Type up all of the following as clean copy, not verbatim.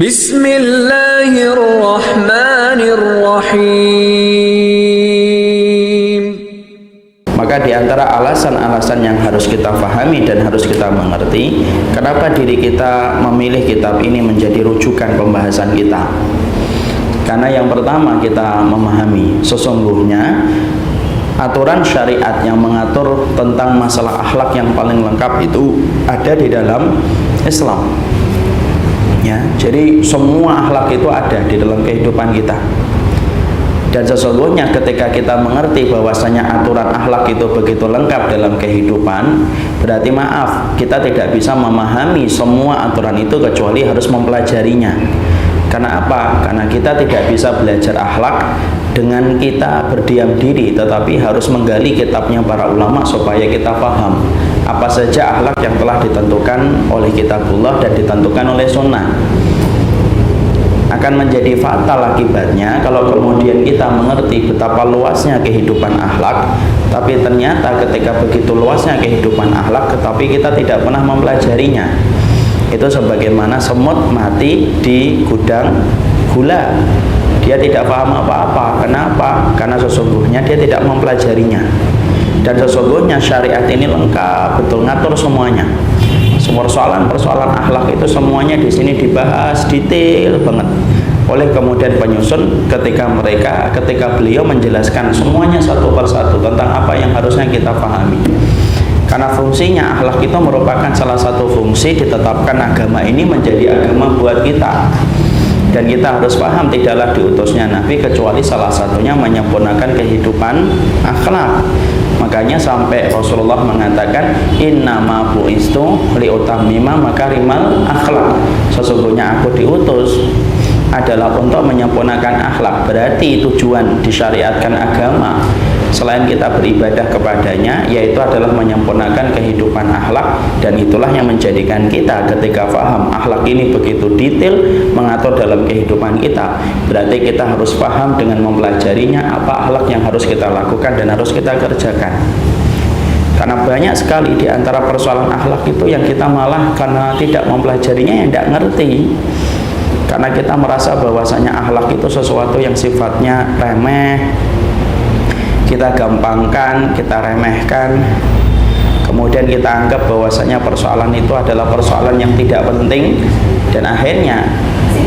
Bismillahirrahmanirrahim. Maka di antara alasan-alasan yang harus kita pahami dan harus kita mengerti, kenapa diri kita memilih kitab ini menjadi rujukan pembahasan kita. Karena yang pertama kita memahami sesungguhnya aturan syariat yang mengatur tentang masalah akhlak yang paling lengkap itu ada di dalam Islam. Ya, jadi semua akhlak itu ada di dalam kehidupan kita. Dan sesungguhnya ketika kita mengerti bahwasanya aturan akhlak itu begitu lengkap dalam kehidupan, berarti maaf, kita tidak bisa memahami semua aturan itu kecuali harus mempelajarinya. Karena apa? Karena kita tidak bisa belajar akhlak dengan kita berdiam diri, tetapi harus menggali kitabnya para ulama supaya kita paham apa saja akhlak yang telah ditentukan oleh kitabullah dan ditentukan oleh sunnah. Akan menjadi fatal akibatnya kalau kemudian kita mengerti betapa luasnya kehidupan akhlak, tapi ternyata ketika begitu luasnya kehidupan akhlak tetapi kita tidak pernah mempelajarinya. Itu sebagaimana semut mati di gudang gula, dia tidak paham apa-apa. Kenapa? Karena sesungguhnya dia tidak mempelajarinya. Dan sesungguhnya syariat ini lengkap betul, ngatur semuanya. Semua persoalan akhlak itu semuanya di sini dibahas detail banget oleh kemudian penyusun ketika beliau menjelaskan semuanya satu persatu tentang apa yang harusnya kita pahami. Karena fungsinya akhlak itu merupakan salah satu fungsi ditetapkan agama ini menjadi agama buat kita. Dan kita harus paham tidaklah diutusnya Nabi kecuali salah satunya menyempurnakan kehidupan akhlak. Makanya sampai Rasulullah mengatakan innama bu'istu liutammima makarimal akhlak. Sesungguhnya aku diutus adalah untuk menyempurnakan akhlak. Berarti tujuan disyariatkan agama selain kita beribadah kepadanya, yaitu adalah menyempurnakan kehidupan akhlak. Dan itulah yang menjadikan kita ketika paham akhlak ini begitu detail mengatur dalam kehidupan kita, berarti kita harus paham dengan mempelajarinya apa akhlak yang harus kita lakukan dan harus kita kerjakan. Karena banyak sekali di antara persoalan akhlak itu yang kita malah karena tidak mempelajarinya yang tidak ngerti. Karena kita merasa bahwasanya akhlak itu sesuatu yang sifatnya remeh, kita gampangkan, kita remehkan, kemudian kita anggap bahwasanya persoalan itu adalah persoalan yang tidak penting, dan akhirnya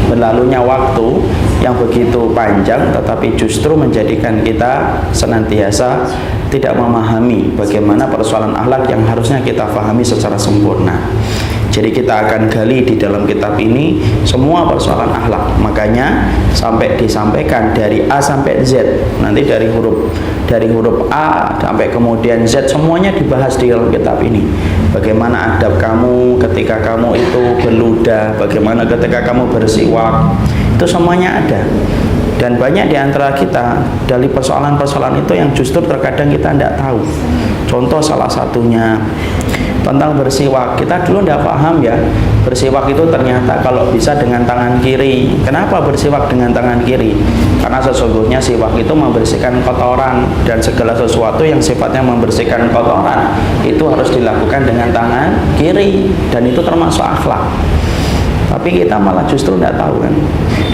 berlalunya waktu yang begitu panjang tetapi justru menjadikan kita senantiasa tidak memahami bagaimana persoalan akhlak yang harusnya kita pahami secara sempurna. Jadi kita akan gali di dalam kitab ini semua persoalan akhlak. Makanya sampai disampaikan dari A sampai Z. Nanti dari huruf A sampai kemudian Z semuanya dibahas di dalam kitab ini. Bagaimana adab kamu ketika kamu itu berludah, bagaimana ketika kamu bersiwak, itu semuanya ada. Dan banyak di antara kita dari persoalan-persoalan itu yang justru terkadang kita tidak tahu. Contoh salah satunya tentang bersiwak. Kita dulu tidak paham ya, bersiwak itu ternyata kalau bisa dengan tangan kiri. Kenapa bersiwak dengan tangan kiri? Karena sesungguhnya siwak itu membersihkan kotoran, dan segala sesuatu yang sifatnya membersihkan kotoran itu harus dilakukan dengan tangan kiri, dan itu termasuk akhlak. Tapi kita malah justru tidak tahu kan.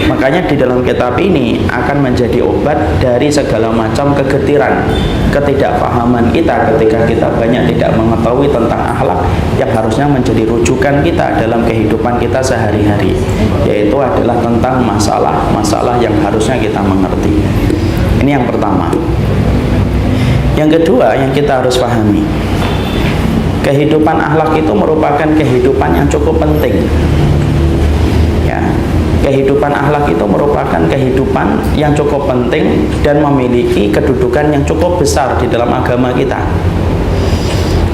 Makanya di dalam kitab ini akan menjadi obat dari segala macam kegetiran, ketidakpahaman kita ketika kita banyak tidak mengetahui tentang akhlak yang harusnya menjadi rujukan kita dalam kehidupan kita sehari-hari, yaitu adalah tentang masalah-masalah yang harusnya kita mengerti. Ini yang pertama. Yang kedua yang kita harus pahami, kehidupan akhlak itu merupakan kehidupan yang cukup penting. Kehidupan akhlak itu merupakan kehidupan yang cukup penting dan memiliki kedudukan yang cukup besar di dalam agama kita.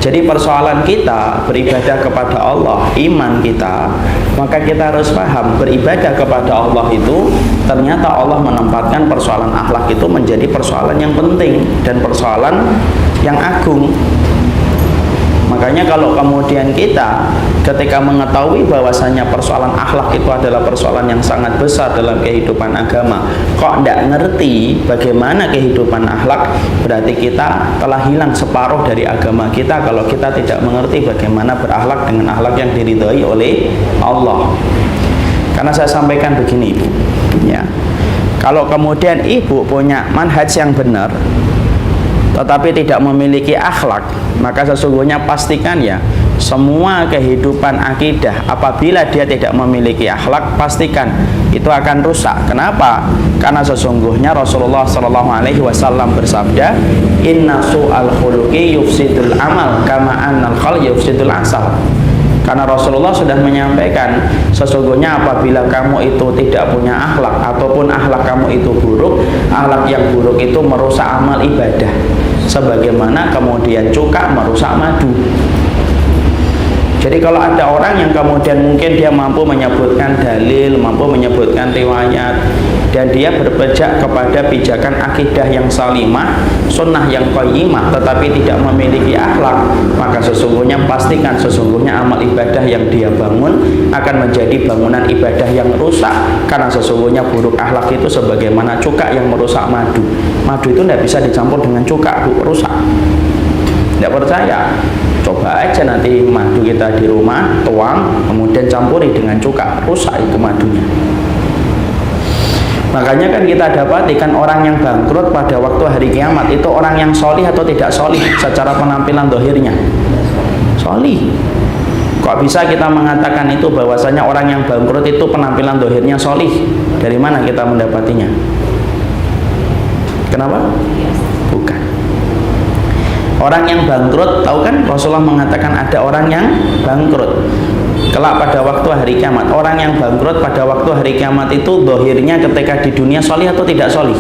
Jadi persoalan kita beribadah kepada Allah, iman kita, maka kita harus paham beribadah kepada Allah itu ternyata Allah menempatkan persoalan akhlak itu menjadi persoalan yang penting dan persoalan yang agung. Makanya kalau kemudian kita ketika mengetahui bahwasanya persoalan akhlak itu adalah persoalan yang sangat besar dalam kehidupan agama, kok tidak ngerti bagaimana kehidupan akhlak, berarti kita telah hilang separuh dari agama kita kalau kita tidak mengerti bagaimana berakhlak dengan akhlak yang diridhai oleh Allah. Karena saya sampaikan begini Ibu, ya. Kalau kemudian Ibu punya manhaj yang benar tetapi tidak memiliki akhlak, maka sesungguhnya pastikan ya, semua kehidupan akidah apabila dia tidak memiliki akhlak, pastikan itu akan rusak. Kenapa? Karena sesungguhnya Rasulullah SAW bersabda, inna su'al khuluqi yufsidul amal kama annal khal yufsidul asal. Karena Rasulullah sudah menyampaikan, sesungguhnya apabila kamu itu tidak punya akhlak ataupun akhlak kamu itu buruk, akhlak yang buruk itu merusak amal ibadah, sebagaimana kemudian cuka merusak madu. Jadi kalau ada orang yang kemudian mungkin dia mampu menyebutkan dalil, mampu menyebutkan riwayat, dan dia berpijak kepada pijakan akidah yang salimah, sunnah yang qayyimah, tetapi tidak memiliki akhlak, maka sesungguhnya pastikan sesungguhnya amal ibadah yang dia bangun akan menjadi bangunan ibadah yang rusak. Karena sesungguhnya buruk akhlak itu sebagaimana cuka yang merusak madu. Madu itu tidak bisa dicampur dengan cuka, rusak. Tidak percaya? Coba aja nanti madu kita di rumah, tuang, kemudian campuri dengan cuka, rusak itu madunya. Makanya kan kita dapati kan orang yang bangkrut pada waktu hari kiamat itu orang yang solih atau tidak solih secara penampilan dohirnya? Solih. Kok bisa kita mengatakan itu bahwasanya orang yang bangkrut itu penampilan dohirnya solih? Dari mana kita mendapatinya? Kenapa? Bukan. Orang yang bangkrut, tahu kan Rasulullah mengatakan ada orang yang bangkrut kelak pada waktu hari kiamat. Orang yang bangkrut pada waktu hari kiamat itu dohirnya ketika di dunia solih atau tidak solih?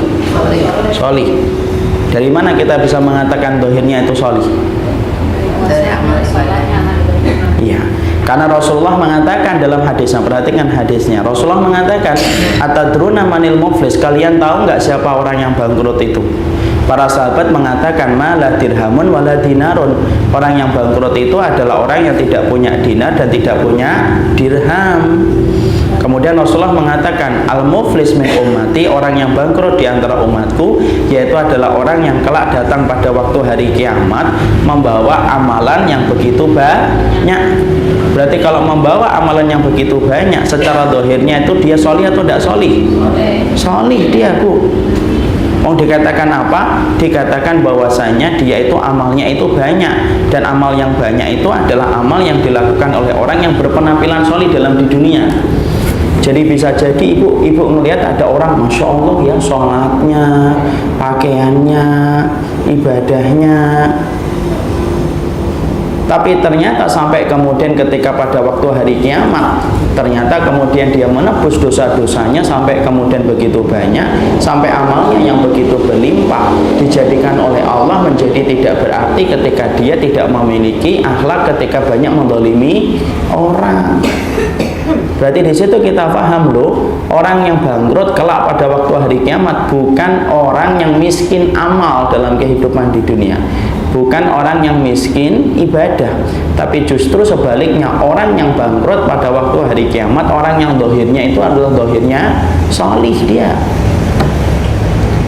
Solih. Dari mana kita bisa mengatakan dohirnya itu solih? Iya, karena Rasulullah mengatakan dalam hadisnya, perhatikan hadisnya, Rasulullah mengatakan, atadruna manil muflis, kalian tahu nggak siapa orang yang bangkrut itu? Para sahabat mengatakan, malah dirhamun wala dinarun. Orang yang bangkrut itu adalah orang yang tidak punya dinar dan tidak punya dirham. Kemudian Rasulullah mengatakan, al-muflis min ummati, orang yang bangkrut di antara umatku, yaitu adalah orang yang kelak datang pada waktu hari kiamat membawa amalan yang begitu banyak. Berarti kalau membawa amalan yang begitu banyak, secara dohirnya itu dia solih atau tidak solih? Solih dia, Bu. Mau dikatakan apa? Dikatakan bahwasanya dia itu amalnya itu banyak, dan amal yang banyak itu adalah amal yang dilakukan oleh orang yang berpenampilan solih dalam di dunia. Jadi bisa jadi ibu melihat ada orang, masya Allah ya, sholatnya, pakaiannya, ibadahnya, tapi ternyata sampai kemudian ketika pada waktu hari kiamat, ternyata kemudian dia menebus dosa-dosanya sampai kemudian begitu banyak, sampai amalnya yang begitu berlimpah dijadikan oleh Allah menjadi tidak berarti ketika dia tidak memiliki akhlak ketika banyak mendolimi orang. Berarti di situ kita paham loh, orang yang bangkrut kelak pada waktu hari kiamat bukan orang yang miskin amal dalam kehidupan di dunia, bukan orang yang miskin ibadah, tapi justru sebaliknya, orang yang bangkrut pada waktu hari kiamat, orang yang dohirnya itu adalah dohirnya solih dia.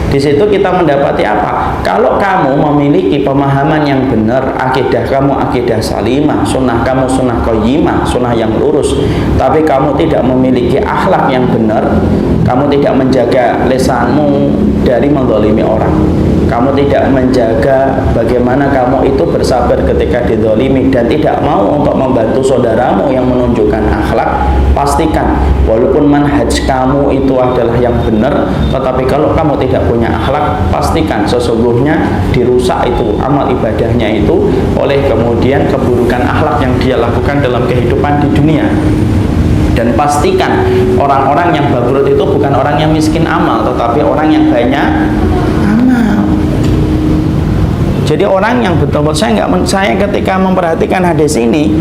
Di situ kita mendapati apa? Kalau kamu memiliki pemahaman yang benar, akidah kamu akidah salimah, sunnah kamu sunnah qayyimah, sunnah yang lurus, tapi kamu tidak memiliki akhlak yang benar, kamu tidak menjaga lisanmu dari mendolimi orang, kamu tidak menjaga bagaimana kamu itu bersabar ketika didolimi dan tidak mau untuk membantu saudaramu yang menunjukkan akhlak, pastikan walaupun manhaj kamu itu adalah yang benar, tetapi kalau kamu tidak punya akhlak, pastikan sesungguhnya dirusak itu amal ibadahnya itu oleh kemudian keburukan akhlak yang dia lakukan dalam kehidupan di dunia. Dan pastikan orang-orang yang bangkrut itu bukan orang yang miskin amal, tetapi orang yang banyak amal. Jadi orang yang betul-betul, saya ketika memperhatikan hadis ini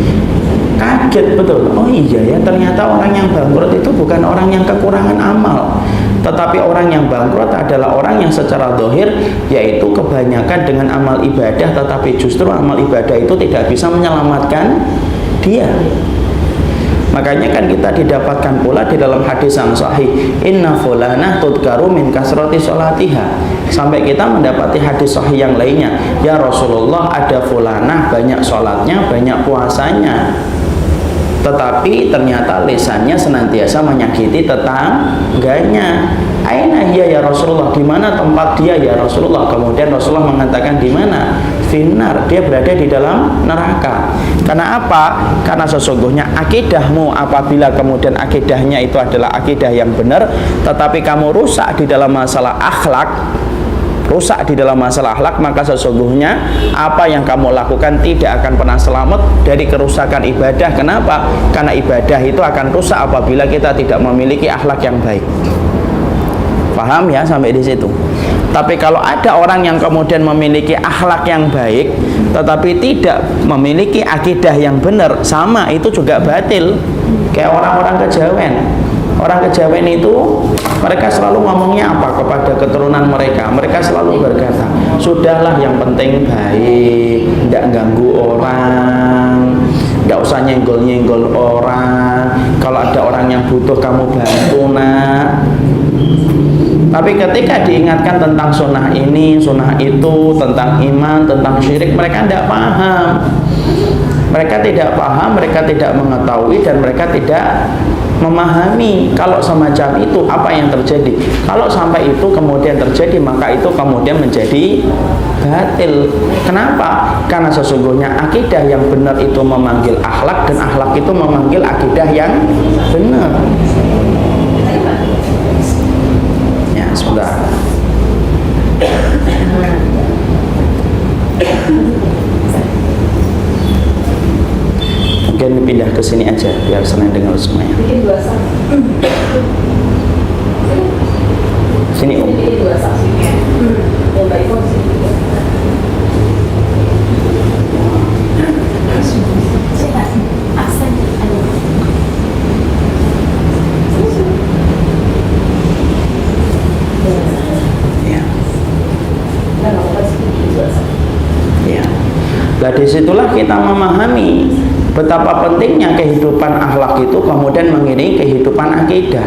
kaget betul. Oh iya ya, ternyata orang yang bangkrut itu bukan orang yang kekurangan amal, tetapi orang yang bangkrut adalah orang yang secara zahir yaitu kebanyakan dengan amal ibadah, tetapi justru amal ibadah itu tidak bisa menyelamatkan dia. Makanya kan kita didapatkan pula di dalam hadis yang sahih, inna fulanah tudkaru min kasrati sholatiha. Sampai kita mendapati hadis sahih yang lainnya, ya Rasulullah, ada fulanah banyak sholatnya, banyak puasanya. tetapi ternyata lisannya senantiasa menyakiti tetangganya. Aina hiya ya Rasulullah, di mana tempat dia ya Rasulullah? Kemudian Rasulullah mengatakan di mana? Finnar, dia berada di dalam neraka. Karena apa? Karena sesungguhnya akidahmu, apabila kemudian akidahnya itu adalah akidah yang benar, tetapi kamu rusak di dalam masalah akhlak, maka sesungguhnya apa yang kamu lakukan tidak akan pernah selamat dari kerusakan ibadah. Kenapa? Karena ibadah itu akan rusak apabila kita tidak memiliki akhlak yang baik. Paham ya sampai di situ? Tapi kalau ada orang yang kemudian memiliki akhlak yang baik tetapi tidak memiliki akidah yang benar, sama itu juga batil. Kayak orang-orang kejawen. Orang kejawen itu mereka selalu ngomongnya apa kepada keturunan mereka? Mereka selalu berkata, sudahlah yang penting baik, tidak ganggu orang, tidak usah nyenggol-nyenggol orang. Kalau ada orang yang butuh kamu bantu nak. Tapi ketika diingatkan tentang sunnah ini, sunnah itu, tentang iman, tentang syirik, mereka tidak paham. Mereka tidak paham, mereka tidak mengetahui, dan mereka tidak memahami kalau semacam itu apa yang terjadi. Kalau sampai itu kemudian terjadi, maka itu kemudian menjadi batil. Kenapa? Karena sesungguhnya akidah yang benar itu memanggil akhlak, dan akhlak itu memanggil akidah yang benar. Ya, sudah. Mungkin pindah ke sini aja biar senang dengar semuanya. Sini Om. Ya. Nah disitulah kita memahami betapa pentingnya kehidupan akhlak itu kemudian mengiringi kehidupan akidah.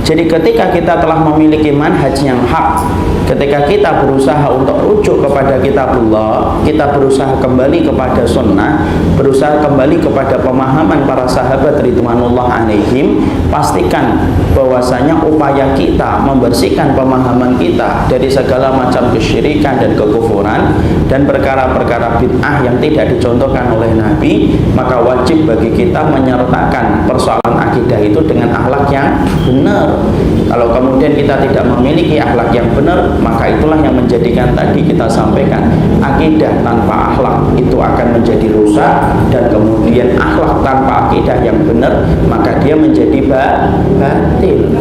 Jadi ketika kita telah memiliki manhaj yang hak, ketika kita berusaha untuk rujuk kepada kitabullah, kita berusaha kembali kepada sunnah, berusaha kembali kepada pemahaman para sahabat ridwanullah alaihim, pastikan bahwasanya upaya kita membersihkan pemahaman kita dari segala macam kesyirikan dan kekufuran dan perkara-perkara bid'ah yang tidak dicontohkan oleh Nabi, maka wajib bagi kita menyertakan persoalan akidah itu dengan akhlak yang benar. Kalau kemudian kita tidak memiliki akhlak yang benar, maka itulah yang menjadikan tadi kita sampaikan, akidah tanpa akhlak itu akan menjadi rusak, dan kemudian akhlak tanpa akidah yang benar maka dia menjadi batil.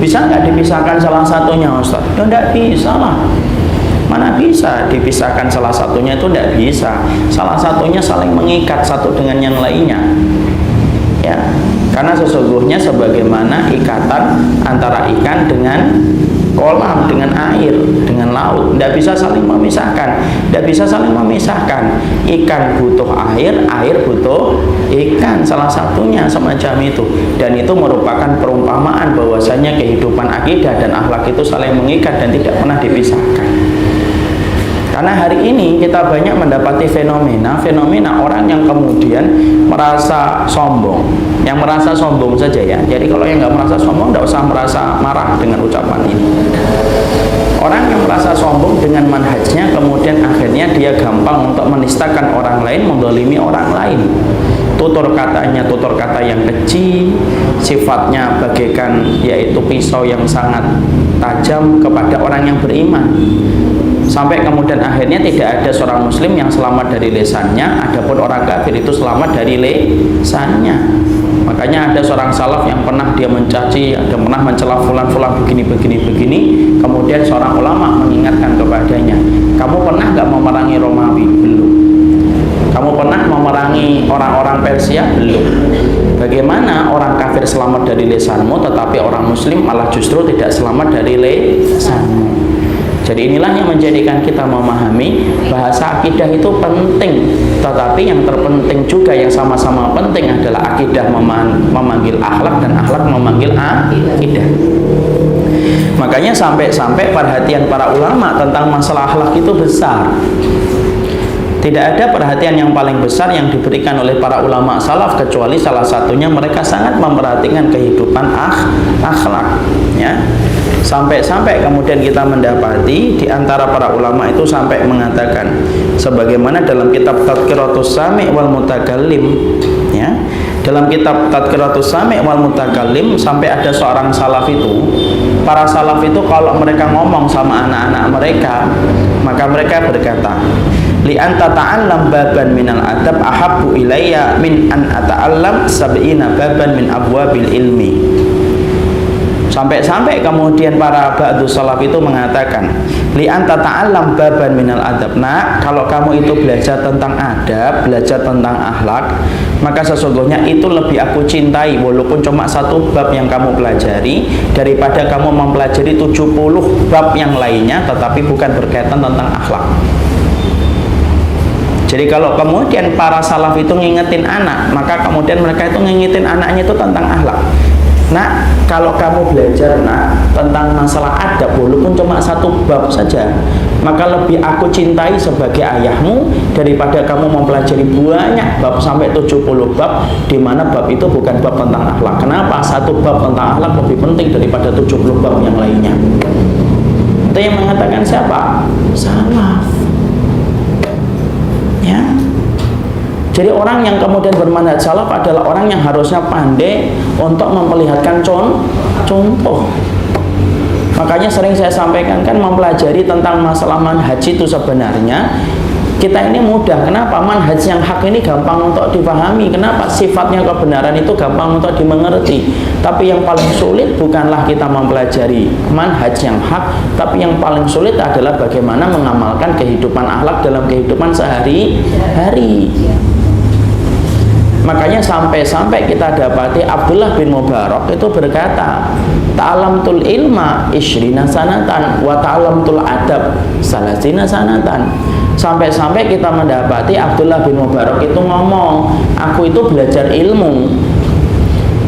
Bisa nggak dipisahkan salah satunya Ustaz? Ya nggak bisa lah. Mana bisa dipisahkan salah satunya, itu tidak bisa. Salah satunya saling mengikat satu dengan yang lainnya. Ya, karena sesungguhnya sebagaimana ikatan antara ikan dengan kolam, dengan air, dengan laut, tidak bisa saling memisahkan. Tidak bisa saling memisahkan. Ikan butuh air, air butuh ikan. Salah satunya semacam itu. Dan itu merupakan perumpamaan bahwasanya kehidupan akidah dan akhlak itu saling mengikat dan tidak pernah dipisahkan. Karena hari ini kita banyak mendapati fenomena orang yang kemudian merasa sombong, yang merasa sombong saja ya. Jadi kalau yang nggak merasa sombong, nggak usah merasa marah dengan ucapan ini. Orang yang merasa sombong dengan manhajnya, kemudian akhirnya dia gampang untuk menistakan orang lain, mendolimi orang lain. Tutur katanya tutur kata yang keji, sifatnya bagaikan yaitu pisau yang sangat tajam kepada orang yang beriman. Sampai kemudian akhirnya tidak ada seorang muslim yang selamat dari lisannya, adapun orang kafir itu selamat dari lisannya. Makanya ada seorang salaf yang pernah dia mencaci, ada pernah mencela fulan-fulan begini, kemudian seorang ulama mengingatkan kepadanya, kamu pernah nggak memerangi Romawi? Belum. Kamu pernah memerangi orang-orang Persia? Belum. Bagaimana orang kafir selamat dari lisanmu, tetapi orang muslim malah justru tidak selamat dari lisanmu? Jadi inilah yang menjadikan kita memahami bahasa akidah itu penting, tetapi yang terpenting juga yang sama-sama penting adalah akidah memanggil akhlak dan akhlak memanggil akidah. Makanya sampai-sampai perhatian para ulama tentang masalah akhlak itu besar. Tidak ada perhatian yang paling besar yang diberikan oleh para ulama salaf kecuali salah satunya mereka sangat memperhatikan kehidupan akhlak, ya. Sampai-sampai kemudian kita mendapati di antara para ulama itu sampai mengatakan sebagaimana dalam kitab Tadhkiratus Sami' wal Mutakallim, ya. Dalam kitab Tadhkiratus Sami' wal Mutakallim sampai ada seorang salaf itu, para salaf itu kalau mereka ngomong sama anak-anak mereka, maka mereka berkata, li anta ta'allam baban minal adab ahabbu ilayya min an ata'allam sab'ina baban min abwabil ilmi. Sampai-sampai kemudian para ba'du salaf itu mengatakan, li anta ta'allam baban minal adab. Nah, kalau kamu itu belajar tentang adab, belajar tentang akhlak, maka sesungguhnya itu lebih aku cintai walaupun cuma satu bab yang kamu pelajari daripada kamu mempelajari 70 bab yang lainnya tetapi bukan berkaitan tentang akhlak. Jadi kalau kemudian para salaf itu ngingetin anak, maka kemudian mereka itu ngingetin anaknya itu tentang akhlak. Nah, kalau kamu belajar tentang masalah adab walaupun cuma satu bab saja, maka lebih aku cintai sebagai ayahmu daripada kamu mempelajari banyak bab sampai 70 bab di mana bab itu bukan bab tentang akhlak. Kenapa? Satu bab tentang akhlak lebih penting daripada 70 bab yang lainnya. Itu yang mengatakan siapa? Salaf. Ya. Jadi orang yang kemudian bermanhaj salaf adalah orang yang harusnya pandai untuk memperlihatkan contoh. Makanya sering saya sampaikan kan mempelajari tentang masalah manhaj itu sebenarnya kita ini mudah. Kenapa? Manhaj yang hak ini gampang untuk dipahami. Kenapa? Sifatnya kebenaran itu gampang untuk dimengerti. Tapi yang paling sulit bukanlah kita mempelajari manhaj yang hak, tapi yang paling sulit adalah bagaimana mengamalkan kehidupan akhlak dalam kehidupan sehari-hari. Makanya sampai-sampai kita dapati Abdullah bin Mubarak itu berkata, ta'alamtul ilma ishrina sanatan wa ta'alamtul adab salasina sanatan. Sampai-sampai kita mendapati Abdullah bin Mubarak itu ngomong, aku itu belajar ilmu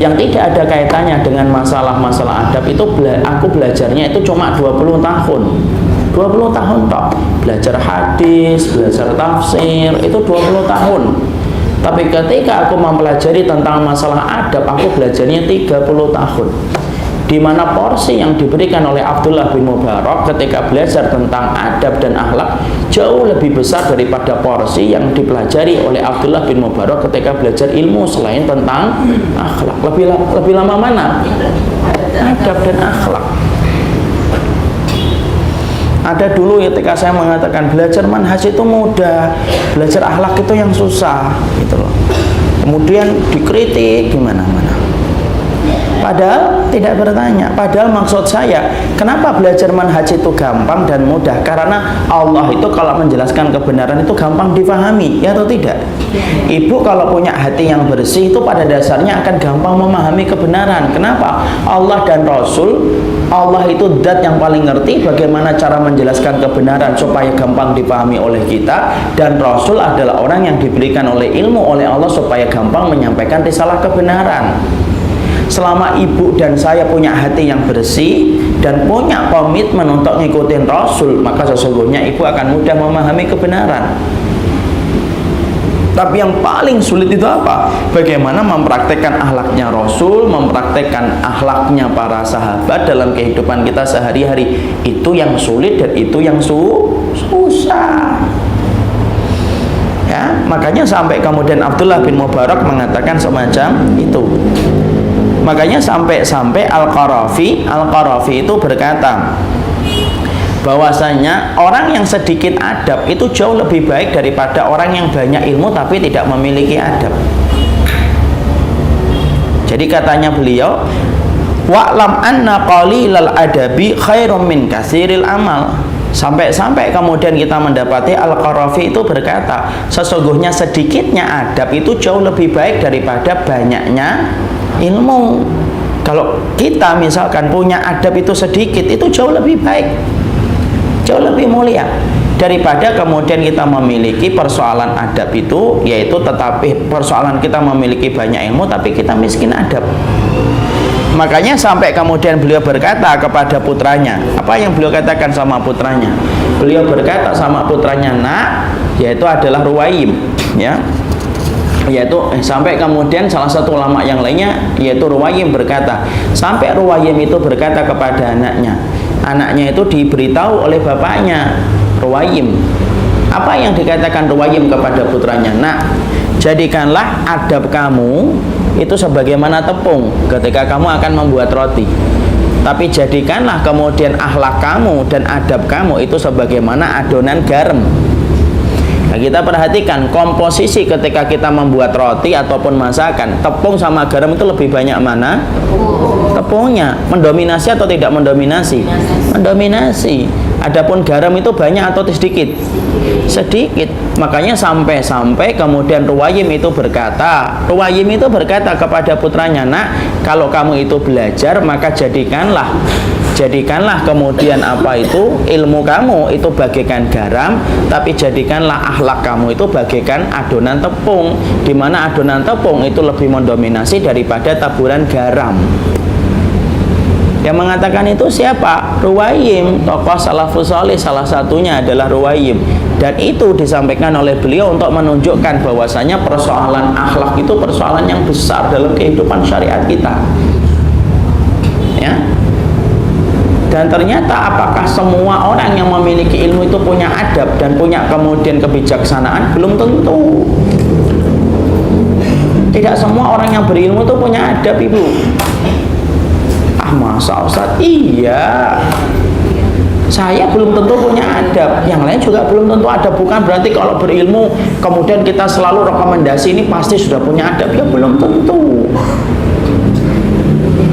yang tidak ada kaitannya dengan masalah-masalah adab itu aku belajarnya itu cuma 20 tahun. 20 tahun toh. Belajar hadis, belajar tafsir itu 20 tahun. Tapi ketika aku mempelajari tentang masalah adab, aku belajarnya 30 tahun. Di mana porsi yang diberikan oleh Abdullah bin Mubarak ketika belajar tentang adab dan akhlak jauh lebih besar daripada porsi yang dipelajari oleh Abdullah bin Mubarak ketika belajar ilmu selain tentang akhlak. Lebih lama mana? Adab dan akhlak. Ada dulu ketika saya mengatakan belajar manhaj itu mudah, belajar akhlak itu yang susah, gitu loh. Kemudian dikritik gimana-mana. Padahal tidak bertanya. Padahal maksud saya, kenapa belajar manhaj itu gampang dan mudah? Karena Allah itu kalau menjelaskan kebenaran itu gampang difahami, ya atau tidak? Ibu kalau punya hati yang bersih itu pada dasarnya akan gampang memahami kebenaran. Kenapa? Allah dan Rasul, Allah itu zat yang paling ngerti bagaimana cara menjelaskan kebenaran supaya gampang dipahami oleh kita, dan Rasul adalah orang yang diberikan oleh ilmu oleh Allah supaya gampang menyampaikan risalah kebenaran. Selama ibu dan saya punya hati yang bersih dan punya komitmen untuk ngikutin Rasul, maka sesungguhnya ibu akan mudah memahami kebenaran. Tapi yang paling sulit itu apa? Bagaimana mempraktekkan akhlaknya Rasul, mempraktekkan akhlaknya para sahabat dalam kehidupan kita sehari-hari. Itu yang sulit dan itu yang susah. Ya, makanya sampai kemudian Abdullah bin Mubarak mengatakan semacam itu. Makanya sampai Al-Qarafi itu berkata bahwasanya orang yang sedikit adab itu jauh lebih baik daripada orang yang banyak ilmu tapi tidak memiliki adab. Jadi katanya beliau, wa'lam anna qalilal adabi khairum min katsiril amal. Sampai kemudian kita mendapati Al-Qarafi itu berkata, sesungguhnya sedikitnya adab itu jauh lebih baik daripada banyaknya ilmu. Kalau kita misalkan punya adab itu sedikit, itu jauh lebih baik, jauh lebih mulia daripada kemudian kita memiliki persoalan adab itu, yaitu tetapi persoalan kita memiliki banyak ilmu tapi kita miskin adab. Makanya sampai kemudian beliau berkata kepada putranya, apa yang beliau katakan sama putranya? Beliau berkata sama putranya, nak, yaitu adalah Ruwaim, ya, yaitu sampai kemudian salah satu ulama yang lainnya yaitu Ruwaim berkata, sampai Ruwaim itu berkata kepada anaknya itu diberitahu oleh bapaknya Ruwaim. Apa yang dikatakan Ruwaim kepada putranya? Nak, jadikanlah adab kamu itu sebagaimana tepung ketika kamu akan membuat roti, tapi jadikanlah kemudian akhlak kamu dan adab kamu itu sebagaimana adonan garam. Nah, kita perhatikan komposisi ketika kita membuat roti ataupun masakan, tepung sama garam itu lebih banyak mana? Tepungnya. Mendominasi atau tidak mendominasi? Mendominasi. Adapun garam itu banyak atau sedikit? Sedikit. Makanya sampai kemudian Ruwaim itu berkata kepada putranya, nak, kalau kamu itu belajar maka jadikanlah kemudian ilmu kamu itu bagaikan garam, tapi jadikanlah akhlak kamu itu bagaikan adonan tepung, di mana adonan tepung itu lebih mendominasi daripada taburan garam. Yang mengatakan itu siapa? Ruwaim, tokoh salafus saleh, salah satunya adalah Ruwaim. Dan itu disampaikan oleh beliau untuk menunjukkan bahwasanya persoalan akhlak itu persoalan yang besar dalam kehidupan syariat kita, ya. Dan ternyata apakah semua orang yang memiliki ilmu itu punya adab dan punya kemudian kebijaksanaan? Belum tentu. Tidak semua orang yang berilmu itu punya adab, Ibu. Masa Ustaz? Iya, saya belum tentu punya adab, yang lain juga belum tentu adab. Bukan berarti kalau berilmu kemudian kita selalu rekomendasi ini pasti sudah punya adab, ya belum tentu.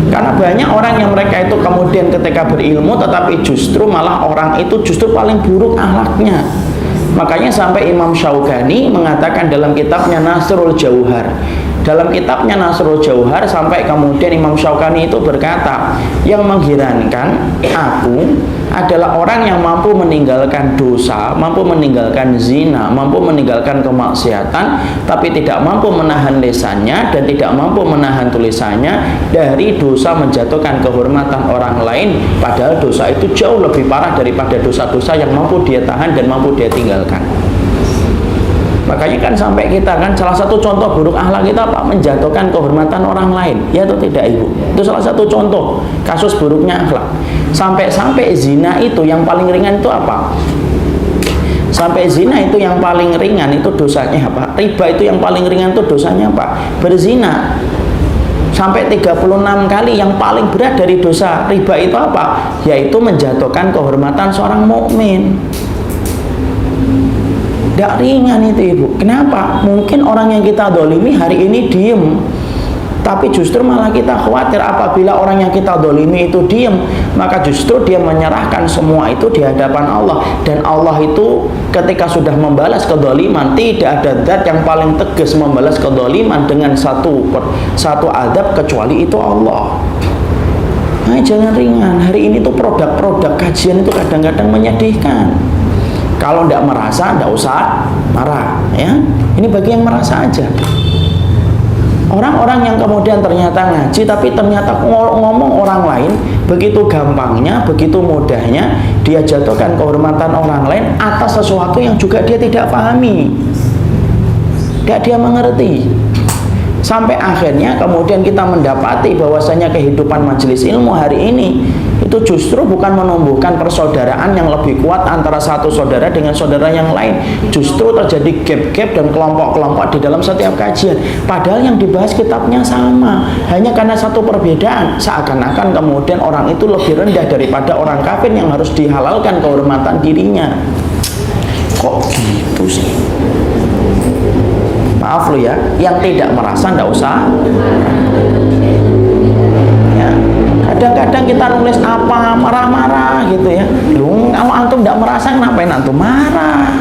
Karena banyak orang yang mereka itu kemudian ketika berilmu tetapi justru malah orang itu justru paling buruk akhlaknya. Makanya sampai Imam Syaukani mengatakan dalam kitabnya Nasrul Jauhar, sampai kemudian Imam Syaukani itu berkata, yang mengherankan aku adalah orang yang mampu meninggalkan dosa, mampu meninggalkan zina, mampu meninggalkan kemaksiatan, tapi tidak mampu menahan lisannya dan tidak mampu menahan tulisannya dari dosa menjatuhkan kehormatan orang lain, padahal dosa itu jauh lebih parah daripada dosa-dosa yang mampu dia tahan dan mampu dia tinggalkan. Makanya kan sampai kita kan salah satu contoh buruk akhlak kita apa? Menjatuhkan kehormatan orang lain, ya atau tidak, Ibu? Itu salah satu contoh kasus buruknya akhlak. Sampai zina itu yang paling ringan itu apa? Sampai zina itu yang paling ringan itu dosanya apa? Riba itu yang paling ringan itu dosanya apa? Berzina. Sampai 36 kali yang paling berat dari dosa riba itu apa? Yaitu menjatuhkan kehormatan seorang mukmin. Tidak ringan itu, Ibu. Kenapa? Mungkin orang yang kita dolimi hari ini diem, tapi justru malah kita khawatir apabila orang yang kita dolimi itu diem, maka justru dia menyerahkan semua itu di hadapan Allah. Dan Allah itu ketika sudah membalas kedoliman, tidak ada zat yang paling tegas membalas kedoliman dengan satu adab kecuali itu Allah. Nah, jangan ringan. Hari ini tuh produk-produk kajian itu kadang-kadang menyedihkan. Kalau tidak merasa, tidak usah marah, ya. Ini bagi yang merasa aja. Orang-orang yang kemudian ternyata ngaji, tapi ternyata ngomong orang lain begitu gampangnya, begitu mudahnya, dia jatuhkan kehormatan orang lain atas sesuatu yang juga dia tidak pahami, tidak dia mengerti. Sampai akhirnya kemudian kita mendapati bahwasanya kehidupan majelis ilmu hari ini itu justru bukan menumbuhkan persaudaraan yang lebih kuat antara satu saudara dengan saudara yang lain. Justru terjadi gap-gap dan kelompok-kelompok di dalam setiap kajian. Padahal yang dibahas kitabnya sama. Hanya karena satu perbedaan, seakan-akan kemudian orang itu lebih rendah daripada orang kafir yang harus dihalalkan kehormatan dirinya. Kok gitu sih? Maaf lo ya, yang tidak merasa tidak usah. Ya, kadang-kadang kita nulis apa marah-marah gitu ya. Lu kalau antum tidak merasa, ngapain antum marah?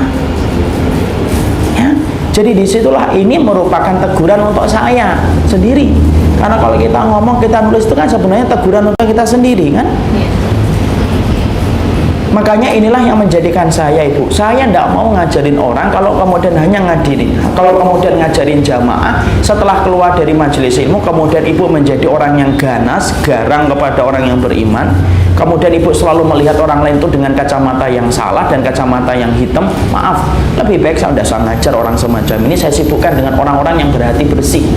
Ya, jadi disitulah ini merupakan teguran untuk saya sendiri. Karena kalau kita ngomong, kita nulis itu kan sebenarnya teguran untuk kita sendiri kan. Makanya inilah yang menjadikan saya, Ibu, saya tidak mau ngajarin orang kalau kemudian hanya ngadirin, kalau kemudian ngajarin jamaah, setelah keluar dari majelis ilmu kemudian Ibu menjadi orang yang ganas, garang kepada orang yang beriman, kemudian Ibu selalu melihat orang lain itu dengan kacamata yang salah dan kacamata yang hitam. Maaf, lebih baik saya tidak usah ngajar orang semacam ini, saya sibukkan dengan orang-orang yang berhati bersih.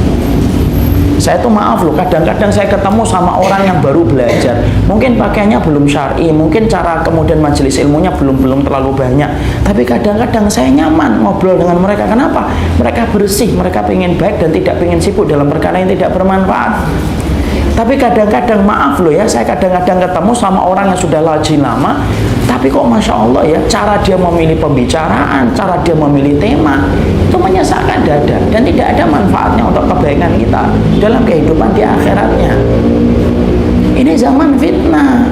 Saya tuh maaf loh, kadang-kadang saya ketemu sama orang yang baru belajar, mungkin pakaiannya belum syar'i, mungkin cara kemudian majelis ilmunya belum terlalu banyak, tapi kadang-kadang saya nyaman ngobrol dengan mereka. Kenapa? Mereka bersih, mereka pengen baik dan tidak pengen sibuk dalam perkara yang tidak bermanfaat. Tapi kadang-kadang maaf loh ya, saya kadang-kadang ketemu sama orang yang sudah lajin lama, tapi kok Masya Allah ya, cara dia memilih pembicaraan, cara dia memilih tema, itu menyesakkan dada dan tidak ada manfaatnya untuk kebaikan kita dalam kehidupan di akhiratnya. Ini zaman fitnah.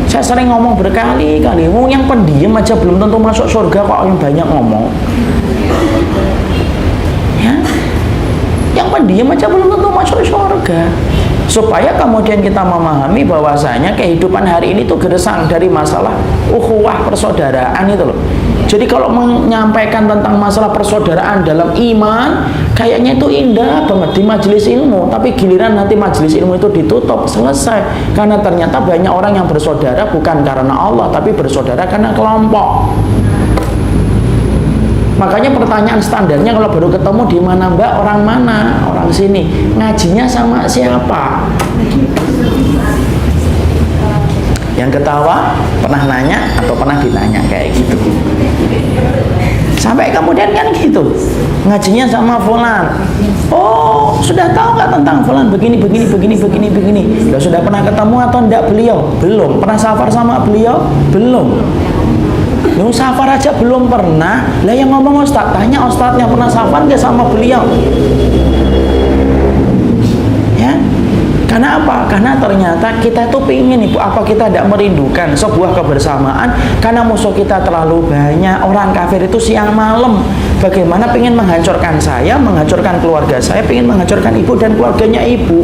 Saya sering ngomong berkali-kali, yang pendiam aja belum tentu masuk surga, kok yang banyak ngomong. Ya, yang pendiam aja belum tentu masuk surga. Supaya kemudian kita memahami bahwasanya kehidupan hari ini tuh gersang dari masalah ukhuwah, persaudaraan itu loh. Jadi kalau menyampaikan tentang masalah persaudaraan dalam iman, kayaknya itu indah banget di majelis ilmu, tapi giliran nanti majelis ilmu itu ditutup, selesai. Karena ternyata banyak orang yang bersaudara bukan karena Allah, tapi bersaudara karena kelompok. Makanya pertanyaan standarnya kalau baru ketemu, di mana Mbak? Orang mana? Orang sini. Ngajinya sama siapa? Yang ketawa pernah nanya atau pernah ditanya kayak gitu. Sampai kemudian kan gitu, ngajinya sama fulan. Oh, sudah tahu nggak tentang fulan begini. Sudah pernah ketemu atau enggak beliau? Belum. Pernah safar sama beliau? Belum. Safar aja belum pernah. Lah yang ngomong Ustaz, tanya Ustaznya pernah safar nggak sama beliau? Ya, karena apa? Karena ternyata kita tuh pingin, Ibu, apa kita tidak merindukan sebuah kebersamaan? Karena musuh kita terlalu banyak. Orang kafir itu siang malam bagaimana pengen menghancurkan saya, menghancurkan keluarga saya, pengen menghancurkan ibu dan keluarganya ibu.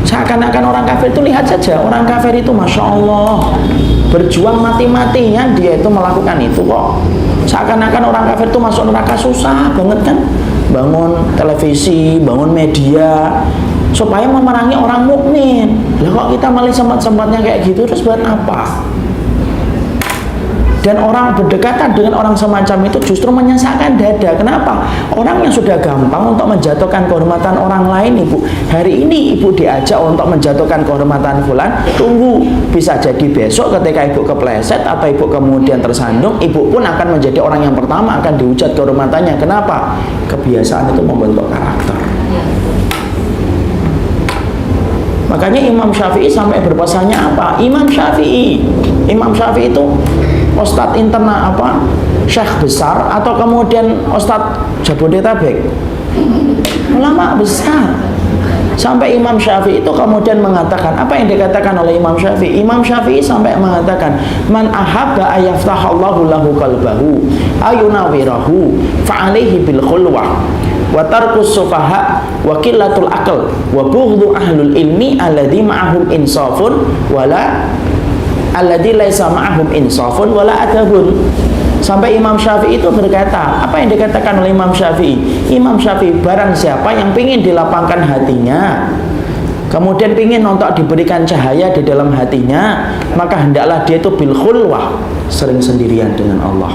Seakan-akan orang kafir itu, lihat saja, orang kafir itu Masya Allah berjuang mati-matinya dia itu melakukan itu kok. Seakan-akan orang kafir itu masuk neraka susah banget kan, bangun televisi, bangun media supaya memerangi orang mukmin. Lah kok kita malah sempat-sempatnya kayak gitu, terus buat apa? Dan orang berdekatan dengan orang semacam itu justru menyesakkan dada. Kenapa? Orang yang sudah gampang untuk menjatuhkan kehormatan orang lain, Ibu, hari ini Ibu diajak untuk menjatuhkan kehormatan fulan, tunggu, bisa jadi besok ketika Ibu kepleset atau Ibu kemudian tersandung, Ibu pun akan menjadi orang yang pertama akan dihujat kehormatannya. Kenapa? Kebiasaan itu membentuk karakter. Makanya Imam Syafi'i sampai berpesannya apa? Imam Syafi'i itu Ustadz internal apa? Syekh besar atau kemudian Ustadz Jabodetabek? Ulama besar. Sampai Imam Syafi'i itu kemudian mengatakan, apa yang dikatakan oleh Imam Syafi'i? Imam Syafi'i sampai mengatakan, man ahabba ayaftahallahu lahu qalbahu ayunawirahu fa'alaihi bil khulwah wa tarkus sufaha wa qillatul aql wa bughdhu ahlul ilmi alladhi ma'ahum insafun wala alladhi laisa ma'ahum insafun wala adabun. Sampai Imam Syafi'i itu berkata, apa yang dikatakan oleh Imam Syafi'i? Imam Syafi'i, barang siapa yang ingin dilapangkan hatinya, kemudian ingin untuk diberikan cahaya di dalam hatinya, maka hendaklah dia itu bil khulwah, sering sendirian dengan Allah.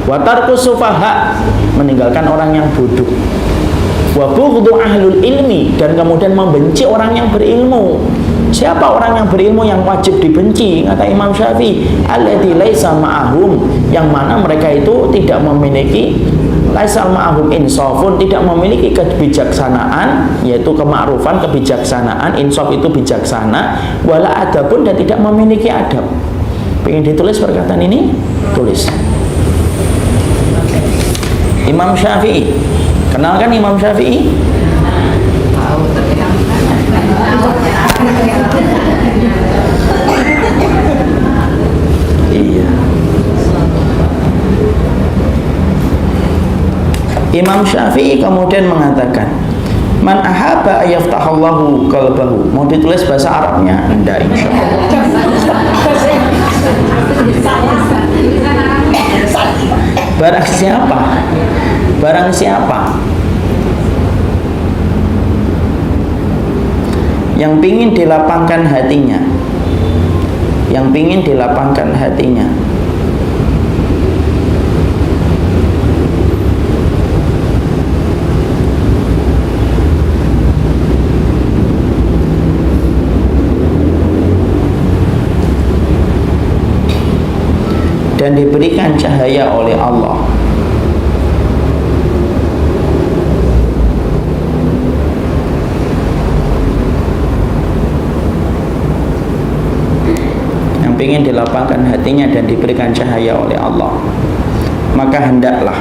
Wa tarkus sufaha, meninggalkan orang yang bodoh. Wa bughdhu ahlul ilmi, dan kemudian membenci orang yang berilmu. Siapa orang yang berilmu yang wajib dibenci? Kata Imam Syafi'i, alladzi laisa ma'ahum, yang mana mereka itu tidak memiliki laisa ma'ahum insafun, tidak memiliki kebijaksanaan, yaitu kema'rufan, kebijaksanaan. Insaf itu bijaksana, wala adabun, dan tidak memiliki adab. Pengen ditulis perkataan ini? Tulis. Imam Syafi'i. Kenalkan Imam Syafi'i? Iya. Imam Syafi'i kemudian mengatakan, man ahabba ayaftahallahu qalbahu. Mau ditulis bahasa Arabnya? Enggak, insyaallah. Barang siapa? Barang siapa yang pingin dilapangkan hatinya, yang pingin dilapangkan hatinya, dan diberikan cahaya oleh Allah, yang ingin dilapangkan hatinya dan diberikan cahaya oleh Allah, maka hendaklah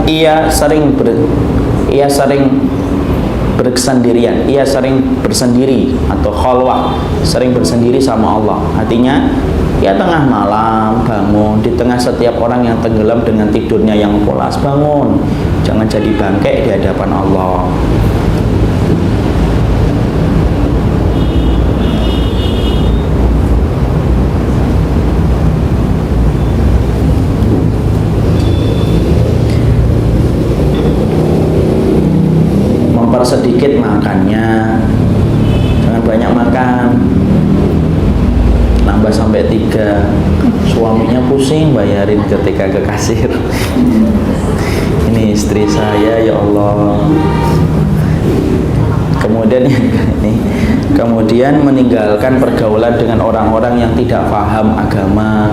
ia sering bersendirian, ia sering bersendiri atau khalwah, sering bersendiri sama Allah. Artinya ya tengah malam bangun, di tengah setiap orang yang tenggelam dengan tidurnya yang pulas, bangun, jangan jadi bangkai di hadapan Allah. Sedikit makannya, jangan banyak makan, nambah sampai 3, suaminya pusing bayarin ketika ke kasir. Ini istri saya, ya Allah. Kemudian meninggalkan pergaulan dengan orang-orang yang tidak paham agama.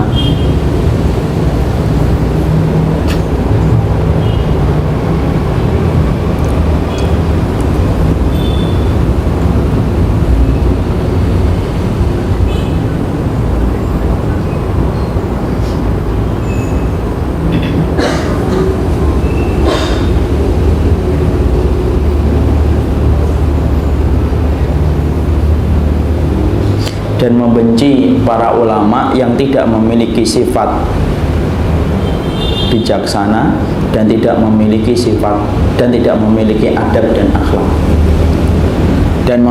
Dan membenci para ulama yang tidak memiliki sifat bijaksana dan tidak memiliki sifat dan tidak memiliki adab dan akhlak, dan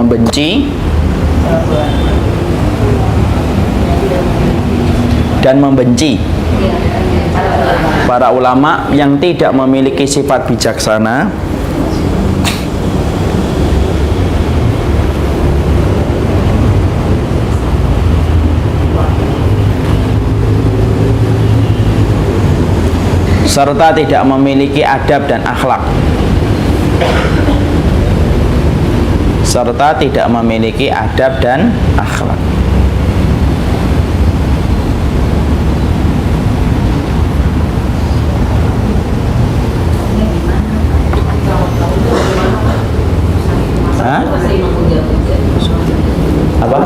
membenci para ulama yang tidak memiliki sifat bijaksana serta tidak memiliki adab dan akhlak, serta tidak memiliki adab dan akhlak. Hah? Apa?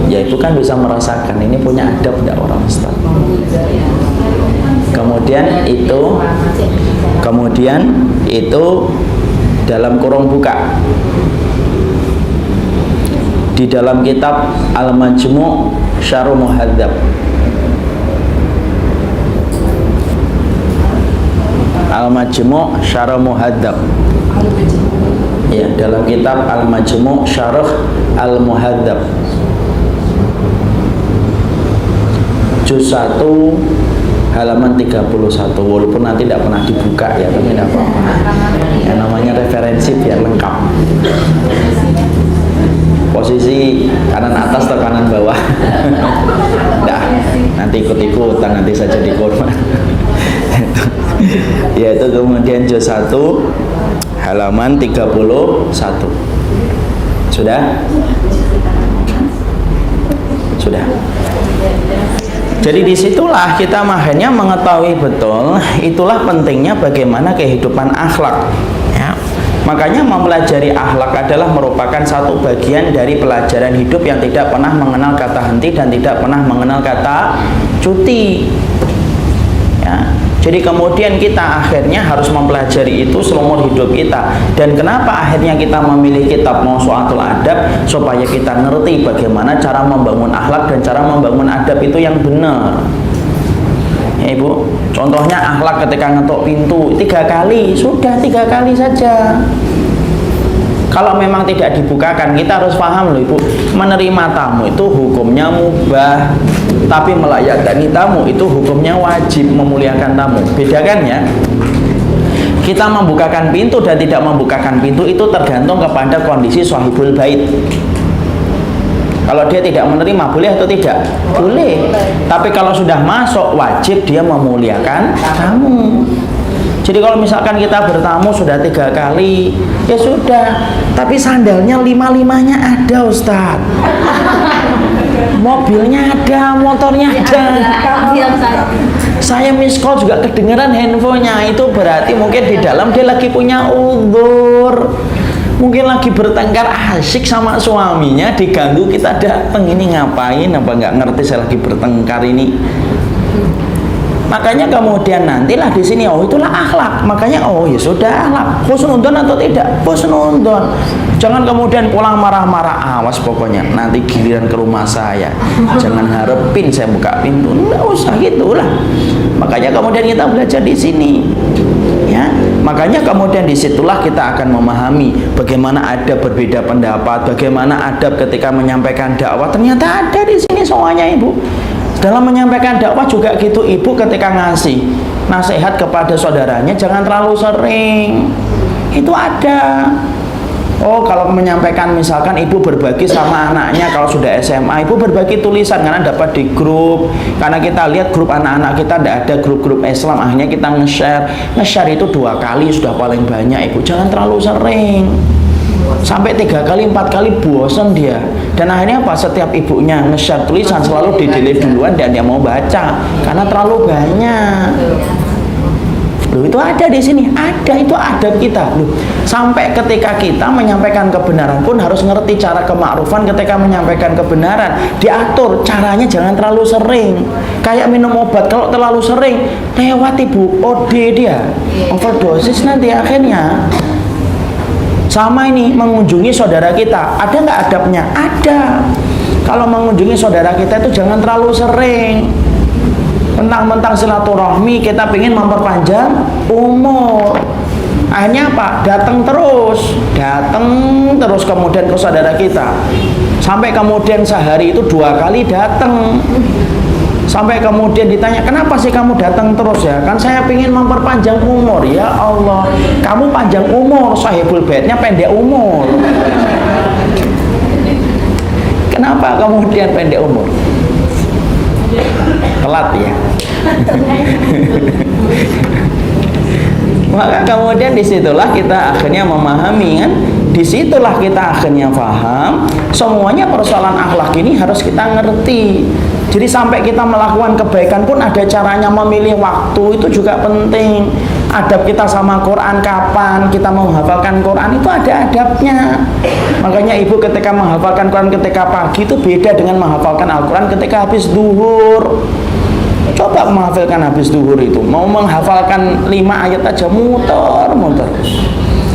Ya itu kan bisa merasakan ini punya adab tidak orang Ustaz. Kemudian itu dalam kurung buka di dalam kitab Al-Majmu' Syarh Muhadzab, Al-Majmu' Syarh Muhadzab, ya, dalam kitab Al-Majmu' Syarh Al-Muhadzab juz 1 halaman 31, walaupun nanti tidak pernah dibuka ya, tapi tidak apa-apa, yang namanya referensi biar lengkap. Posisi kanan atas atau kanan bawah? Nah, nanti ikut-ikutan, nanti saja di korban. Yaitu kemudian juz 1 halaman 31. Sudah? Sudah. Jadi disitulah kita makanya mengetahui betul, itulah pentingnya bagaimana kehidupan akhlak, ya. Makanya mempelajari akhlak adalah merupakan satu bagian dari pelajaran hidup yang tidak pernah mengenal kata henti dan tidak pernah mengenal kata cuti. Ya. Jadi kemudian kita akhirnya harus mempelajari itu seumur hidup kita. Dan kenapa akhirnya kita memilih kitab Mawsu'atul Adab? Supaya kita ngerti bagaimana cara membangun akhlak dan cara membangun adab itu yang benar. Ya, Ibu, contohnya akhlak ketika ngetok pintu 3 kali, sudah 3 kali saja. Kalau memang tidak dibukakan, kita harus paham loh Ibu, menerima tamu itu hukumnya mubah, tapi melayani tamu itu hukumnya wajib, memuliakan tamu. Bedakan ya. Kita membukakan pintu dan tidak membukakan pintu itu tergantung kepada kondisi sahibul bait. Kalau dia tidak menerima, boleh atau tidak? Boleh. Tapi kalau sudah masuk, wajib dia memuliakan tamu. Jadi kalau misalkan kita bertamu sudah 3 kali, ya sudah. Tapi sandalnya 5-5-nya ada, Ustaz. Mobilnya ada, motornya ada. Saya miss call juga kedengeran handphonenya. Itu berarti mungkin di dalam dia lagi punya uzur. Mungkin lagi bertengkar asik sama suaminya, diganggu kita datang, ini ngapain, apa nggak ngerti saya lagi bertengkar ini. Makanya kemudian nantilah di sini, oh itulah akhlak. Makanya oh ya sudah akhlak. Husnudon atau tidak? Husnudon. Jangan kemudian pulang marah-marah. Awas pokoknya nanti giliran ke rumah saya. Jangan harapin saya buka pintu. Nggak usah gitulah. Makanya kemudian kita belajar di sini. Ya, makanya kemudian disitulah kita akan memahami bagaimana adab berbeda pendapat, bagaimana adab ketika menyampaikan dakwah. Ternyata ada di sini semuanya Ibu. Dalam menyampaikan dakwah juga gitu Ibu, ketika ngasih nasihat kepada saudaranya jangan terlalu sering. Itu ada. Oh, kalau menyampaikan misalkan Ibu berbagi sama anaknya kalau sudah SMA, Ibu berbagi tulisan karena dapat di grup. Karena kita lihat grup anak-anak kita tidak ada grup-grup Islam, akhirnya kita nge-share. Nge-share itu 2 kali sudah paling banyak Ibu. Jangan terlalu sering. Sampai 3 kali, 4 kali bosan dia. Dan akhirnya apa? Setiap ibunya nge-share tulisan selalu di-delete duluan dan dia mau baca karena terlalu banyak. Loh, itu ada di sini, ada, itu adab kita. Loh, sampai ketika kita menyampaikan kebenaran pun harus ngerti cara kemakrufan ketika menyampaikan kebenaran. Diatur caranya, jangan terlalu sering. Kayak minum obat, kalau terlalu sering lewat Ibu, OD dia, overdosis nanti akhirnya. Sama ini mengunjungi saudara kita, ada nggak adabnya? Ada. Kalau mengunjungi saudara kita itu jangan terlalu sering. Mentang-mentang silaturahmi kita ingin memperpanjang umur. Akhirnya apa? Datang terus kemudian ke saudara kita. Sampai kemudian sehari itu 2 kali datang. Sampai kemudian ditanya, kenapa sih kamu datang terus ya? Kan saya ingin memperpanjang umur. Ya Allah, kamu panjang umur, sahibul baitnya pendek umur. Kenapa kemudian pendek umur? Telat ya. Maka kemudian disitulah kita akhirnya memahami kan, disitulah kita akhirnya paham semuanya persoalan akhlak ini harus kita ngerti. Jadi sampai kita melakukan kebaikan pun ada caranya, memilih waktu itu juga penting. Adab kita sama Quran, kapan kita menghafalkan Quran itu ada adabnya. Makanya Ibu ketika menghafalkan Quran ketika pagi itu beda dengan menghafalkan Al-Quran ketika habis duhur. Coba menghafalkan habis duhur itu, mau menghafalkan 5 ayat aja muter.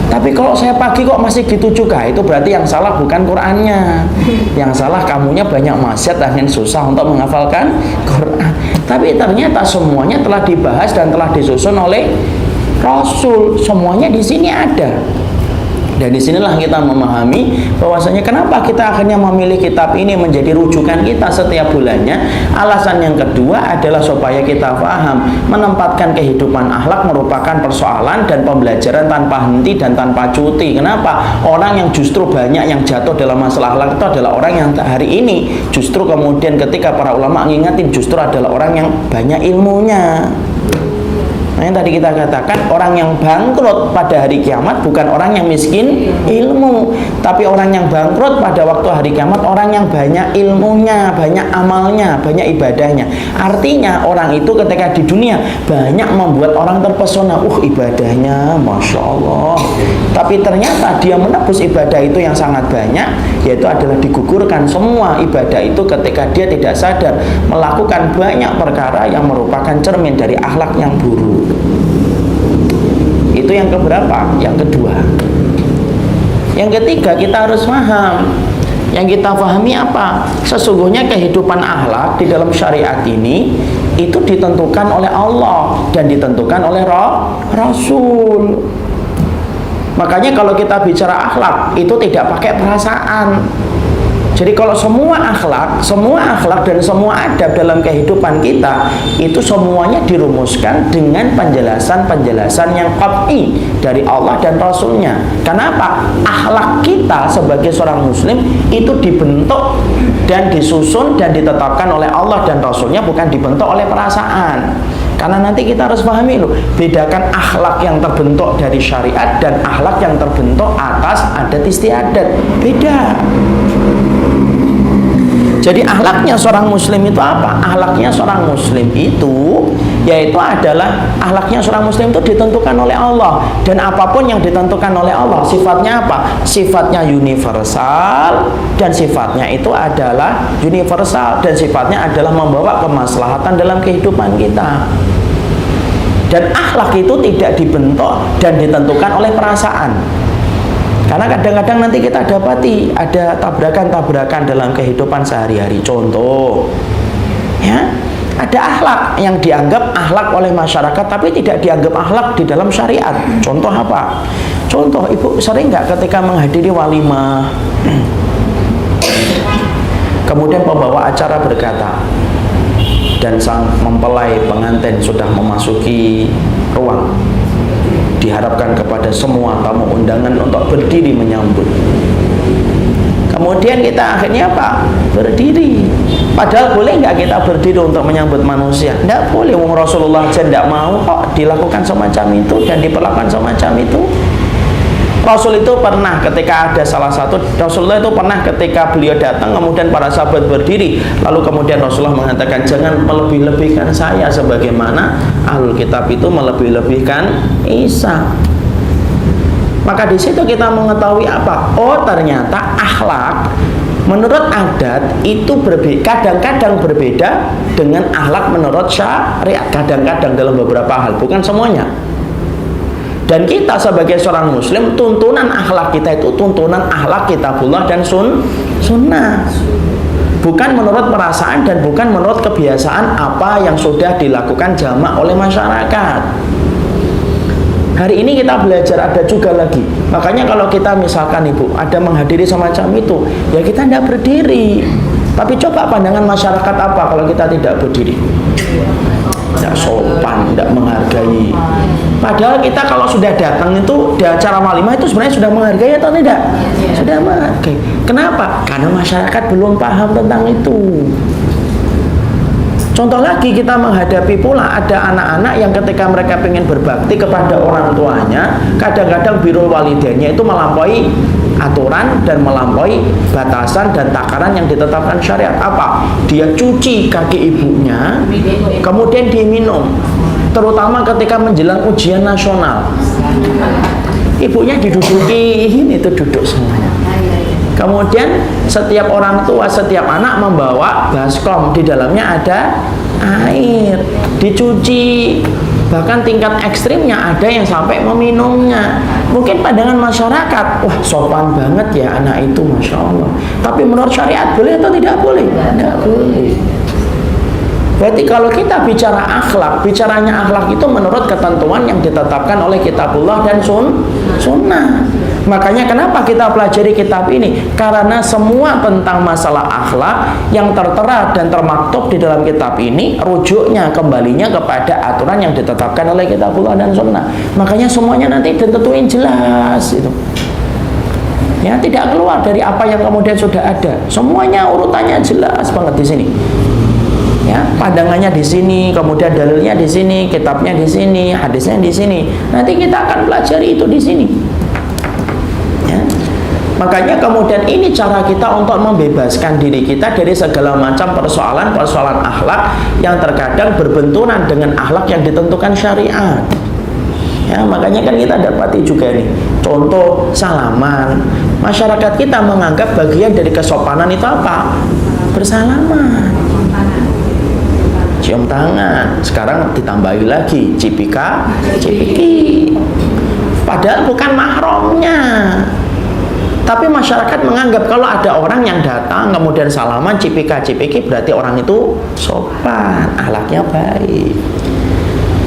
Tapi kalau saya pagi kok masih gitu juga, itu berarti yang salah bukan Qurannya. Yang salah kamunya banyak maksiat dan susah untuk menghafalkan Quran. Tapi ternyata semuanya telah dibahas dan telah disusun oleh Rasul. Semuanya di sini ada. Dan disinilah kita memahami bahwasanya kenapa kita akhirnya memilih kitab ini menjadi rujukan kita setiap bulannya. Alasan yang kedua adalah supaya kita paham menempatkan kehidupan akhlak merupakan persoalan dan pembelajaran tanpa henti dan tanpa cuti. Kenapa? Orang yang justru banyak yang jatuh dalam masalah akhlak itu adalah orang yang hari ini justru kemudian ketika para ulama ngingetin justru adalah orang yang banyak ilmunya. Nah, yang tadi kita katakan, orang yang bangkrut pada hari kiamat bukan orang yang miskin ilmu, tapi orang yang bangkrut pada waktu hari kiamat orang yang banyak ilmunya, banyak amalnya, banyak ibadahnya. Artinya orang itu ketika di dunia banyak membuat orang terpesona, ibadahnya Masya Allah, tapi ternyata dia menebus ibadah itu yang sangat banyak, yaitu adalah digugurkan semua ibadah itu ketika dia tidak sadar melakukan banyak perkara yang merupakan cermin dari akhlak yang buruk. Itu yang keberapa? Yang kedua. Yang ketiga, kita harus paham. Yang kita pahami apa? Sesungguhnya kehidupan akhlak di dalam syariat ini itu ditentukan oleh Allah dan ditentukan oleh Rasul. Makanya kalau kita bicara akhlak itu tidak pakai perasaan. Jadi kalau semua akhlak dan semua adab dalam kehidupan kita itu semuanya dirumuskan dengan penjelasan-penjelasan yang qat'i dari Allah dan Rasulnya. Kenapa? Akhlak kita sebagai seorang muslim itu dibentuk dan disusun dan ditetapkan oleh Allah dan Rasulnya, bukan dibentuk oleh perasaan. Karena nanti kita harus pahami loh, bedakan akhlak yang terbentuk dari syariat dan akhlak yang terbentuk atas adat istiadat. Beda. Jadi akhlaknya seorang muslim itu apa? Akhlaknya seorang muslim itu yaitu adalah akhlaknya seorang muslim itu ditentukan oleh Allah, dan apapun yang ditentukan oleh Allah sifatnya apa? Sifatnya universal, dan sifatnya itu adalah universal, dan sifatnya adalah membawa kemaslahatan dalam kehidupan kita. Dan akhlak itu tidak dibentuk dan ditentukan oleh perasaan. Karena kadang-kadang nanti kita dapati ada tabrakan-tabrakan dalam kehidupan sehari-hari. Contoh, ya, ada akhlak yang dianggap akhlak oleh masyarakat tapi tidak dianggap akhlak di dalam syariat. Contoh apa? Contoh, ibu sering nggak ketika menghadiri walimah, kemudian pembawa acara berkata, dan sang mempelai pengantin sudah memasuki ruang, diharapkan kepada semua tamu undangan untuk berdiri menyambut. Kemudian kita akhirnya apa? Berdiri. Padahal boleh nggak kita berdiri untuk menyambut manusia? Nggak boleh. Rasulullah aja nggak mau kok dilakukan semacam itu dan diperlakukan semacam itu. Rasul itu pernah ketika ada salah satu, Rasulullah itu pernah ketika beliau datang kemudian para sahabat berdiri, lalu kemudian Rasulullah mengatakan, jangan melebih-lebihkan saya sebagaimana Ahlul Kitab itu melebih-lebihkan Isa. Maka di situ kita mengetahui apa? Oh, ternyata akhlak menurut adat itu kadang-kadang berbeda dengan akhlak menurut syariat, kadang-kadang dalam beberapa hal, bukan semuanya. Dan kita sebagai seorang muslim, tuntunan akhlak kita itu tuntunan akhlak kitabullah dan sunnah, bukan menurut perasaan dan bukan menurut kebiasaan apa yang sudah dilakukan jamak oleh masyarakat. Hari ini kita belajar ada juga lagi. Makanya kalau kita misalkan ibu ada menghadiri semacam itu, ya kita tidak berdiri. Tapi coba pandangan masyarakat apa kalau kita tidak berdiri? Tidak sopan, tidak menghargai. Padahal kita kalau sudah datang itu di acara walimah itu sebenarnya sudah menghargai atau tidak? Sudah menghargai. Kenapa? Karena masyarakat belum paham tentang itu. Contoh lagi, kita menghadapi pula ada anak-anak yang ketika mereka ingin berbakti kepada orang tuanya, kadang-kadang birrul walidainnya itu melampaui aturan dan melampaui batasan dan takaran yang ditetapkan syariat. Apa? Dia cuci kaki ibunya, kemudian diminum, terutama ketika menjelang ujian nasional. Ibunya diduduki, ini tuh duduk semuanya. Kemudian setiap orang tua, setiap anak membawa baskom, di dalamnya ada air, dicuci. Bahkan tingkat ekstrimnya ada yang sampai meminumnya. Mungkin pandangan masyarakat, wah sopan banget ya anak itu, Masya Allah. Tapi menurut syariat boleh atau tidak boleh? Tidak boleh. Berarti kalau kita bicara akhlak, bicaranya akhlak itu menurut ketentuan yang ditetapkan oleh kitabullah dan sunnah. Makanya kenapa kita pelajari kitab ini? Karena semua tentang masalah akhlak yang tertera dan termaktub di dalam kitab ini, rujuknya, kembalinya kepada aturan yang ditetapkan oleh kitabullah dan sunnah. Makanya semuanya nanti ditentuin jelas itu. Ya, tidak keluar dari apa yang kemudian sudah ada. Semuanya urutannya jelas banget di sini. Ya, pandangannya di sini, kemudian dalilnya di sini, kitabnya di sini, hadisnya di sini. Nanti kita akan pelajari itu di sini. Ya. Makanya kemudian ini cara kita untuk membebaskan diri kita dari segala macam persoalan-persoalan akhlak yang terkadang berbenturan dengan akhlak yang ditentukan syariat. Ya, makanya kan kita dapati juga nih, contoh salaman. Masyarakat kita menganggap bagian dari kesopanan itu apa? Bersalaman. Cium tangan, sekarang ditambahi lagi cipika, cipiki. Padahal bukan mahramnya. Tapi masyarakat menganggap kalau ada orang yang datang kemudian salaman, cipika, cipiki, berarti orang itu sopan, akhlaknya baik.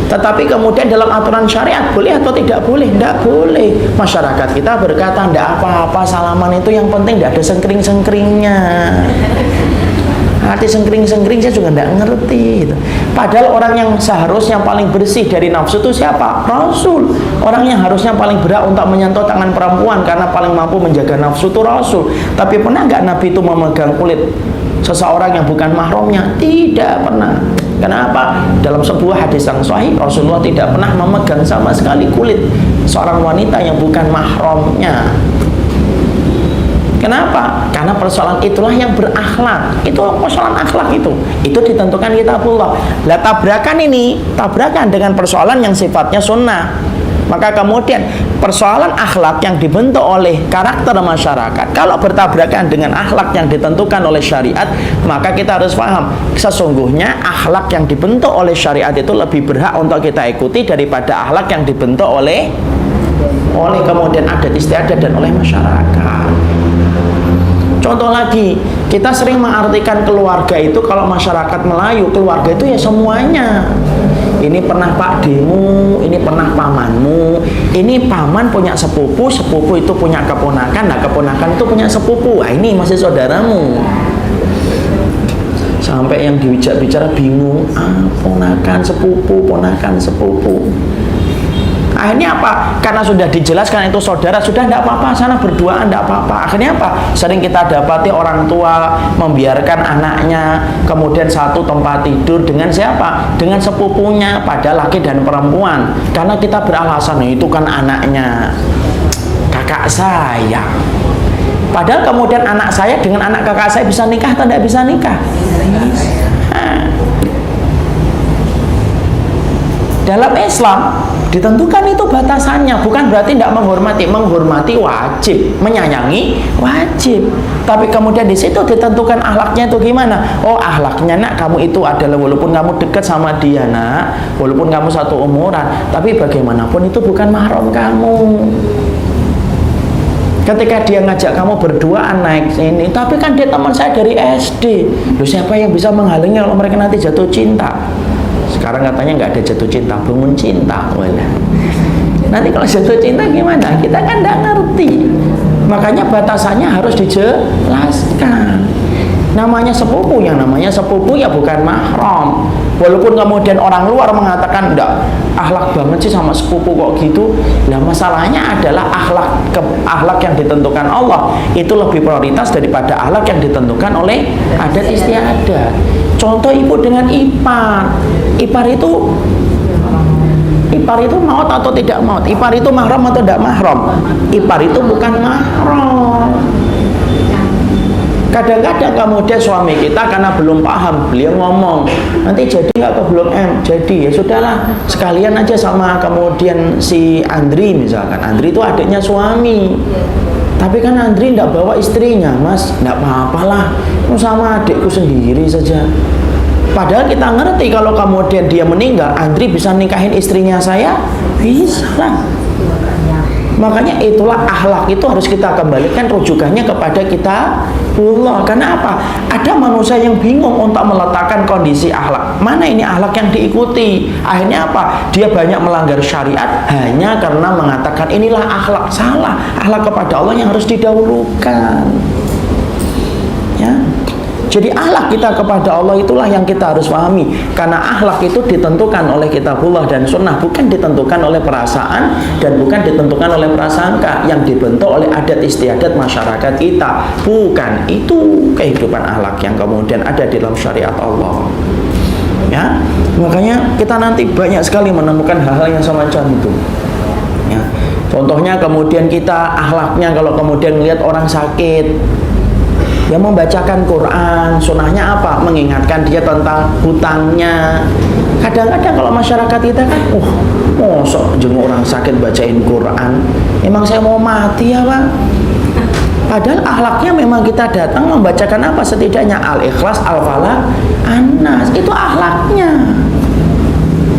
Tetapi kemudian dalam aturan syariat boleh atau tidak boleh? Tidak boleh. Masyarakat kita berkata tidak apa-apa salaman itu, yang penting tidak ada sengkring-sengkringnya. Arti sengkring-sengkring saya juga tidak ngerti gitu. Padahal orang yang seharusnya paling bersih dari nafsu itu siapa? Rasul. Orang yang harusnya paling berat untuk menyentuh tangan perempuan karena paling mampu menjaga nafsu itu Rasul. Tapi pernah nggak Nabi itu memegang kulit seseorang yang bukan mahramnya? Tidak pernah. Kenapa? Dalam sebuah hadis yang sahih, Rasulullah tidak pernah memegang sama sekali kulit seorang wanita yang bukan mahramnya. Kenapa? Karena persoalan itulah yang berakhlak. Itu persoalan akhlak itu. Itu ditentukan kitabullah. Lah tabrakan ini, tabrakan dengan persoalan yang sifatnya sunnah. Maka kemudian persoalan akhlak yang dibentuk oleh karakter masyarakat, kalau bertabrakan dengan akhlak yang ditentukan oleh syariat, maka kita harus paham, sesungguhnya akhlak yang dibentuk oleh syariat itu lebih berhak untuk kita ikuti daripada akhlak yang dibentuk oleh kemudian adat istiadat dan oleh masyarakat. Contoh lagi, kita sering mengartikan keluarga itu, kalau masyarakat Melayu, keluarga itu ya semuanya. Ini pernah pak demu, ini pernah pamanmu, ini paman punya sepupu, sepupu itu punya keponakan, nah keponakan itu punya sepupu, nah ini masih saudaramu. Sampai yang bicara bingung, ponakan sepupu, ponakan sepupu. Akhirnya apa? Karena sudah dijelaskan itu saudara, sudah tidak apa-apa, sana berduaan tidak apa-apa. Akhirnya apa? Sering kita dapati orang tua membiarkan anaknya kemudian satu tempat tidur dengan siapa? Dengan sepupunya, pada laki dan perempuan. Karena kita beralasan itu kan anaknya kakak saya. Padahal kemudian anak saya dengan anak kakak saya bisa nikah atau tidak bisa nikah? Dalam Islam ditentukan itu batasannya, bukan berarti tidak menghormati. Menghormati wajib, menyayangi wajib. Tapi kemudian di situ ditentukan akhlaknya itu gimana? Oh, akhlaknya nak, kamu itu adalah walaupun kamu dekat sama dia nak, walaupun kamu satu umuran, tapi bagaimanapun itu bukan mahram kamu. Ketika dia ngajak kamu berduaan naik sini, tapi kan dia teman saya dari SD. Loh, siapa yang bisa menghalangi kalau mereka nanti jatuh cinta? Sekarang katanya nggak ada jatuh cinta, bangun cinta. Nanti kalau jatuh cinta gimana? Kita kan nggak ngerti. Makanya batasannya harus dijelaskan. Namanya sepupu, yang namanya sepupu ya bukan mahram. Walaupun kemudian orang luar mengatakan enggak, akhlak banget sih sama sepupu kok gitu. Nah, masalahnya adalah akhlak yang ditentukan Allah itu lebih prioritas daripada akhlak yang ditentukan oleh adat istiadat. Contoh ibu dengan ipar. Ipar itu maut atau tidak maut? Ipar itu mahram atau tidak mahram? Ipar itu bukan mahram. Kadang-kadang kemudian suami kita karena belum paham, beliau ngomong, nanti jadi nggak ke Blok M? Jadi, ya sudahlah, sekalian aja sama kemudian si Andri misalkan. Andri itu adiknya suami. Tapi kan Andri tidak bawa istrinya, mas, tidak apa-apalah, sama adikku sendiri saja. Padahal kita ngerti kalau kemudian dia meninggal, Andri bisa nikahin istrinya saya, bisa lah. Makanya itulah akhlak itu harus kita kembalikan rujukannya kepada kitabullah. Karena apa? Ada manusia yang bingung untuk meletakkan kondisi akhlak. Mana ini akhlak yang diikuti? Akhirnya apa? Dia banyak melanggar syariat hanya karena mengatakan inilah akhlak. Salah. Akhlak kepada Allah yang harus didahulukan. Ya. Jadi akhlak kita kepada Allah itulah yang kita harus pahami. Karena akhlak itu ditentukan oleh kitabullah dan sunnah, bukan ditentukan oleh perasaan dan bukan ditentukan oleh prasangka yang dibentuk oleh adat istiadat masyarakat kita. Bukan, itu kehidupan akhlak yang kemudian ada di dalam syariat Allah. Ya, makanya kita nanti banyak sekali menemukan hal-hal yang semacam itu. Ya, contohnya kemudian kita akhlaknya kalau kemudian melihat orang sakit, yang membacakan Quran, sunnahnya apa? Mengingatkan dia tentang hutangnya. Kadang-kadang kalau masyarakat kita kan, mosok jenguk orang sakit bacain Quran. Emang saya mau mati ya Pak? Padahal akhlaknya memang kita datang membacakan apa? Setidaknya Al-Ikhlas, Al-Falaq, An-Nas. Itu akhlaknya.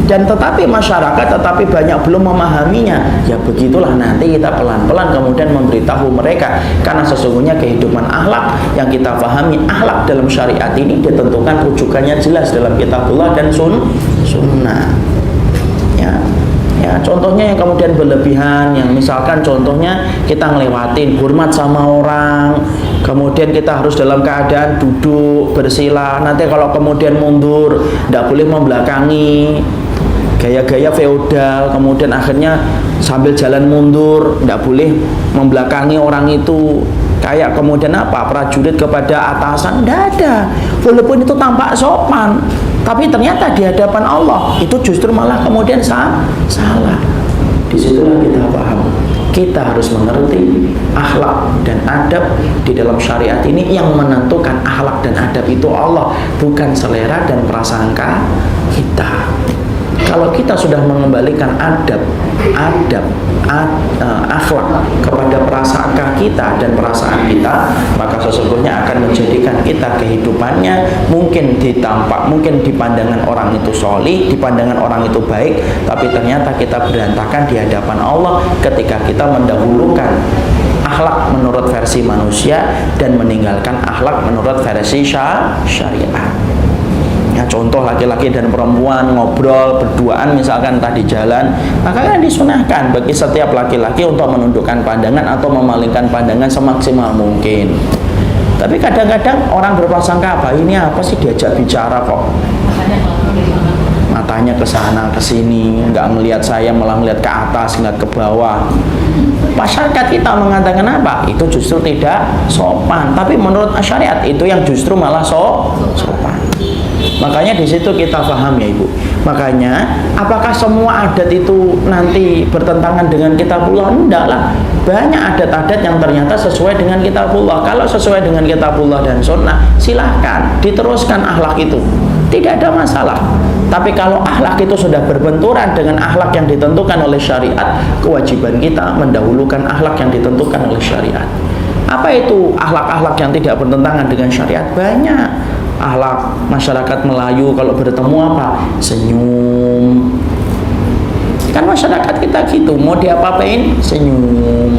Dan tetapi masyarakat banyak belum memahaminya. Ya begitulah, nanti kita pelan-pelan kemudian memberitahu mereka. Karena sesungguhnya kehidupan akhlak yang kita pahami, akhlak dalam syariat ini ditentukan rujukannya jelas dalam kitabullah dan sunnah. Ya, contohnya yang kemudian berlebihan, yang misalkan contohnya kita ngelewatin hormat sama orang, kemudian kita harus dalam keadaan duduk bersila. Nanti kalau kemudian mundur, tidak boleh membelakangi, gaya-gaya feodal, kemudian akhirnya sambil jalan mundur, tidak boleh membelakangi orang itu. Kayak kemudian apa? Prajurit kepada atasan, tidak ada. Walaupun itu tampak sopan, tapi ternyata di hadapan Allah itu justru malah kemudian salah. Disitulah kita paham. Kita harus mengerti akhlak dan adab di dalam syariat ini. Yang menentukan akhlak dan adab itu Allah, bukan selera dan prasangka kita. Kalau kita sudah mengembalikan akhlak kepada prasangka kita dan perasaan kita, maka sesungguhnya akan menjadikan kita kehidupannya mungkin mungkin di pandangan orang itu sholih, di pandangan orang itu baik, tapi ternyata kita berantakan di hadapan Allah ketika kita mendahulukan akhlak menurut versi manusia dan meninggalkan akhlak menurut versi syariat. Ya, contoh laki-laki dan perempuan ngobrol berduaan misalkan tadi jalan, maka kan disunahkan bagi setiap laki-laki untuk menundukkan pandangan atau memalingkan pandangan semaksimal mungkin. Tapi kadang-kadang orang berprasangka apa? Ini apa sih diajak bicara kok? Matanya ke sana ke sini, nggak melihat saya, malah melihat ke atas, melihat ke bawah. Masyarakat kita mengatakan apa? Itu justru tidak sopan. Tapi menurut syariat itu yang justru malah sopan. Makanya di situ kita paham ya Ibu. Makanya apakah semua adat itu nanti bertentangan dengan kitabullah? Enggak lah. Banyak adat-adat yang ternyata sesuai dengan kitabullah. Kalau sesuai dengan kitabullah dan sunnah, silahkan diteruskan akhlak itu. Tidak ada masalah. Tapi kalau akhlak itu sudah berbenturan dengan akhlak yang ditentukan oleh syariat, kewajiban kita mendahulukan akhlak yang ditentukan oleh syariat. Apa itu akhlak-akhlak yang tidak bertentangan dengan syariat? Banyak. Akhlak masyarakat Melayu kalau bertemu apa? Senyum. Kan masyarakat kita gitu, mau diapa-apain senyum.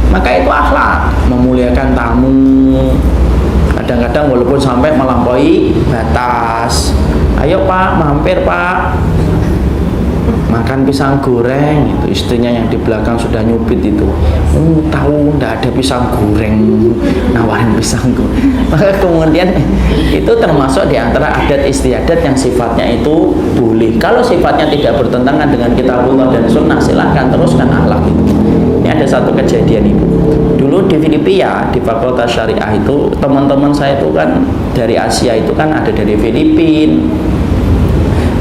Maka itu akhlak, memuliakan tamu. Kadang-kadang walaupun sampai melampaui batas. Ayo Pak, mampir Pak, makan pisang goreng. Itu istrinya yang di belakang sudah nyubit itu, tahu ndak ada pisang goreng, nawarin pisang goreng. Maka kemudian itu termasuk di antara adat istiadat yang sifatnya itu boleh. Kalau sifatnya tidak bertentangan dengan kitabullah dan sunnah, silahkan teruskan akhlak itu. Ini ada satu kejadian Ibu. Dulu di Filipina, di Fakultas Syariah itu, teman-teman saya itu kan dari Asia, itu kan ada dari Filipina,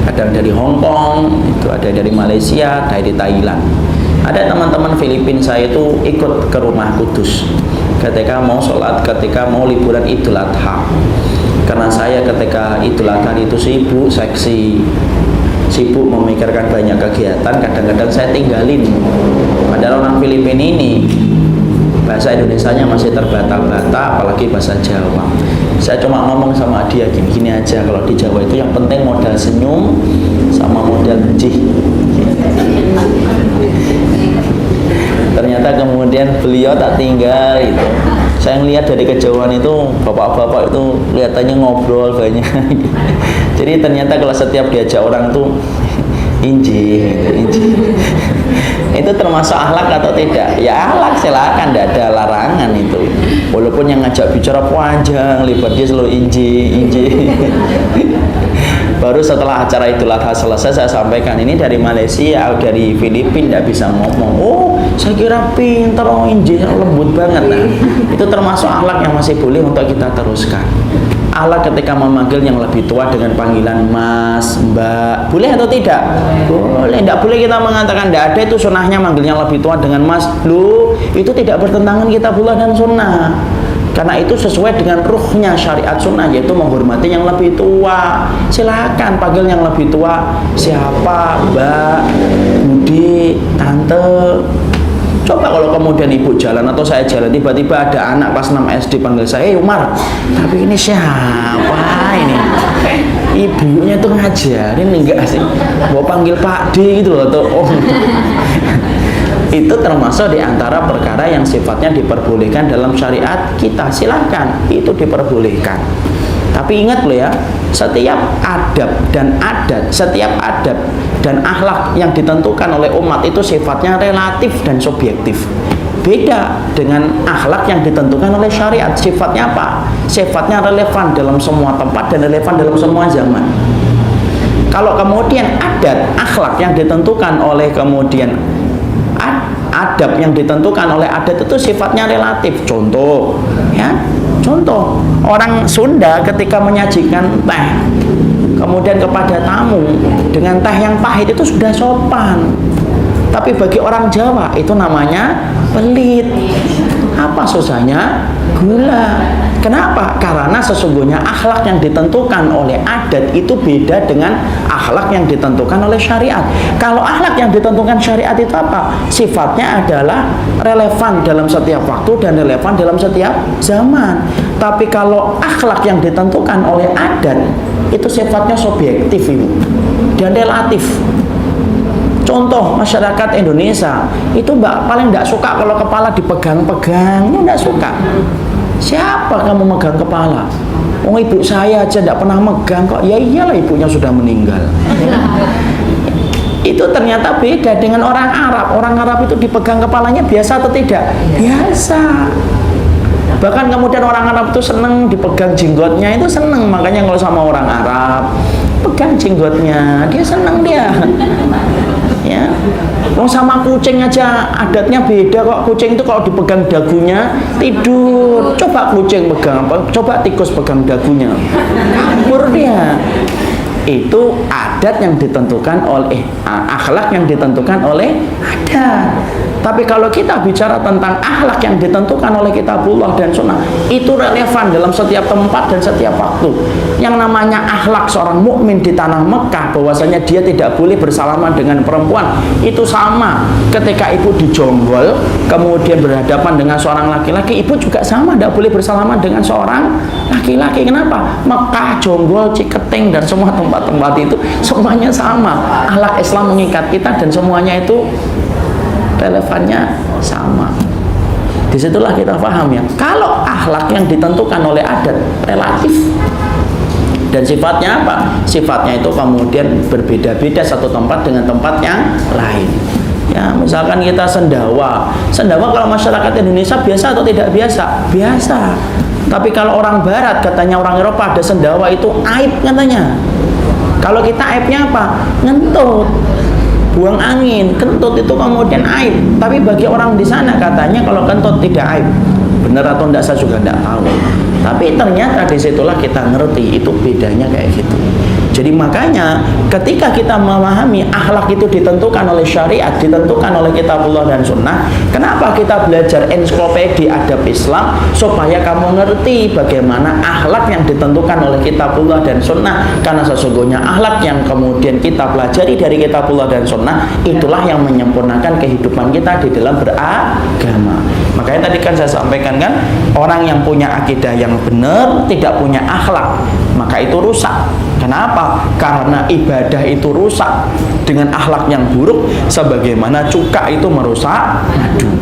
ada dari Hong Kong, itu ada dari Malaysia, dari Thailand. Ada teman-teman Filipina saya itu ikut ke rumah Kudus ketika mau sholat, ketika mau liburan Idul Adha. Karena saya ketika Idul Adha itu sibuk memikirkan banyak kegiatan, kadang-kadang saya tinggalin. Padahal orang Filipina ini bahasa Indonesianya masih terbata-bata, apalagi bahasa Jawa. Saya cuma ngomong sama dia gini aja, kalau di Jawa itu yang penting modal senyum sama modal jih. Ternyata kemudian beliau tak tinggal itu. Saya ngelihat dari kejauhan itu bapak-bapak itu kelihatannya ngobrol banyak. Jadi ternyata kalau setiap diajak orang tuh Injih, gitu, injih. Itu termasuk akhlak atau tidak? Ya akhlak, silakan, tidak ada larangan itu. Walaupun yang ngajak bicara panjang, lebar, dia selalu injih. Baru setelah acara Idul Adha selesai saya sampaikan, ini dari Malaysia, dari Filipina, tidak bisa ngomong. Oh, saya kira pintar, oh injih, lembut banget. Nah, itu termasuk akhlak yang masih boleh untuk kita teruskan. Akhlak ketika memanggil yang lebih tua dengan panggilan mas, mbak, boleh atau tidak? Boleh. Tidak boleh kita mengatakan tidak ada, itu sunnahnya manggil yang lebih tua dengan mas. Loh, itu tidak bertentangan kitabullah dan sunnah. Karena itu sesuai dengan ruhnya syariat sunnah, yaitu menghormati yang lebih tua. Silakan panggil yang lebih tua siapa, mbak, budi, tante. Coba kalau kemudian ibu jalan atau saya jalan, tiba-tiba ada anak kelas 6 SD panggil saya, Umar, tapi ini siapa ini? Ibunya tuh ngajarin enggak sih? Mau panggil Pak D gitu loh, atau itu termasuk diantara perkara yang sifatnya diperbolehkan dalam syariat kita. Silahkan, itu diperbolehkan. Tapi ingat loh ya, setiap adab dan adat, setiap adab dan akhlak yang ditentukan oleh umat itu sifatnya relatif dan subjektif. Beda dengan akhlak yang ditentukan oleh syariat. Sifatnya apa? Sifatnya relevan dalam semua tempat dan relevan dalam semua zaman. Kalau kemudian adat, akhlak yang ditentukan oleh kemudian adab yang ditentukan oleh adat itu sifatnya relatif. Contoh, ya, contoh orang Sunda ketika menyajikan teh kemudian kepada tamu dengan teh yang pahit itu sudah sopan. Tapi bagi orang Jawa itu namanya pelit. Apa susahnya? Gula. Kenapa? Karena sesungguhnya akhlak yang ditentukan oleh adat itu beda dengan akhlak yang ditentukan oleh syariat. Kalau akhlak yang ditentukan syariat itu apa? Sifatnya adalah relevan dalam setiap waktu dan relevan dalam setiap zaman. Tapi kalau akhlak yang ditentukan oleh adat itu sifatnya subjektif itu dan relatif. Contoh, masyarakat Indonesia itu paling tidak suka kalau kepala dipegang-pegang, itu tidak suka. Siapa kamu megang kepala? Oh, ibu saya aja tidak pernah megang kok. Ya iyalah, ibunya sudah meninggal. Itu ternyata beda dengan orang Arab. Orang Arab itu dipegang kepalanya biasa atau tidak? Biasa. Bahkan kemudian orang Arab itu senang dipegang jenggotnya, itu senang. Makanya kalau sama orang Arab pegang jenggotnya, dia senang dia. Ya, mau sama kucing aja adatnya beda kok. Kucing itu kalau dipegang dagunya tidur. Coba kucing pegang apa? Coba tikus pegang dagunya, kabur dia. Itu adat yang ditentukan oleh akhlak yang ditentukan oleh adat. Tapi kalau kita bicara tentang akhlak yang ditentukan oleh kitabullah dan sunnah, itu relevan dalam setiap tempat dan setiap waktu. Yang namanya akhlak seorang mukmin di tanah Mekah, bahwasanya dia tidak boleh bersalaman dengan perempuan, itu sama ketika ibu dijonggol kemudian berhadapan dengan seorang laki-laki, ibu juga sama, tidak boleh bersalaman dengan seorang laki-laki. Kenapa? Mekah, Jonggol, Ciketing dan semua tempat-tempat itu semuanya sama. Akhlak Islam mengikat kita dan semuanya itu relevannya sama. Disitulah kita paham ya, kalau akhlak yang ditentukan oleh adat relatif dan sifatnya apa? Sifatnya itu kemudian berbeda-beda satu tempat dengan tempat yang lain. Ya, misalkan kita sendawa kalau masyarakat Indonesia biasa atau tidak biasa? Biasa. Tapi kalau orang Barat, katanya orang Eropa, ada sendawa itu aib katanya. Kalau kita aibnya apa? Ngentut, buang angin. Kentut itu kemudian aib. Tapi bagi orang di sana katanya kalau kentut tidak aib. Benar atau tidak saya juga tidak tahu. Tapi ternyata disitulah kita ngerti itu bedanya kayak gitu. Jadi makanya ketika kita memahami akhlak itu ditentukan oleh syariat, ditentukan oleh kitabullah dan sunnah. Kenapa kita belajar ensiklopedia adab Islam? Supaya kamu ngerti bagaimana akhlak yang ditentukan oleh kitabullah dan sunnah. Karena sesungguhnya akhlak yang kemudian kita pelajari dari kitabullah dan sunnah, itulah yang menyempurnakan kehidupan kita di dalam beragama. Makanya tadi kan saya sampaikan kan, orang yang punya akidah yang benar tidak punya akhlak, maka itu rusak. Kenapa? Karena ibadah itu rusak dengan akhlak yang buruk, sebagaimana cuka itu merusak madu.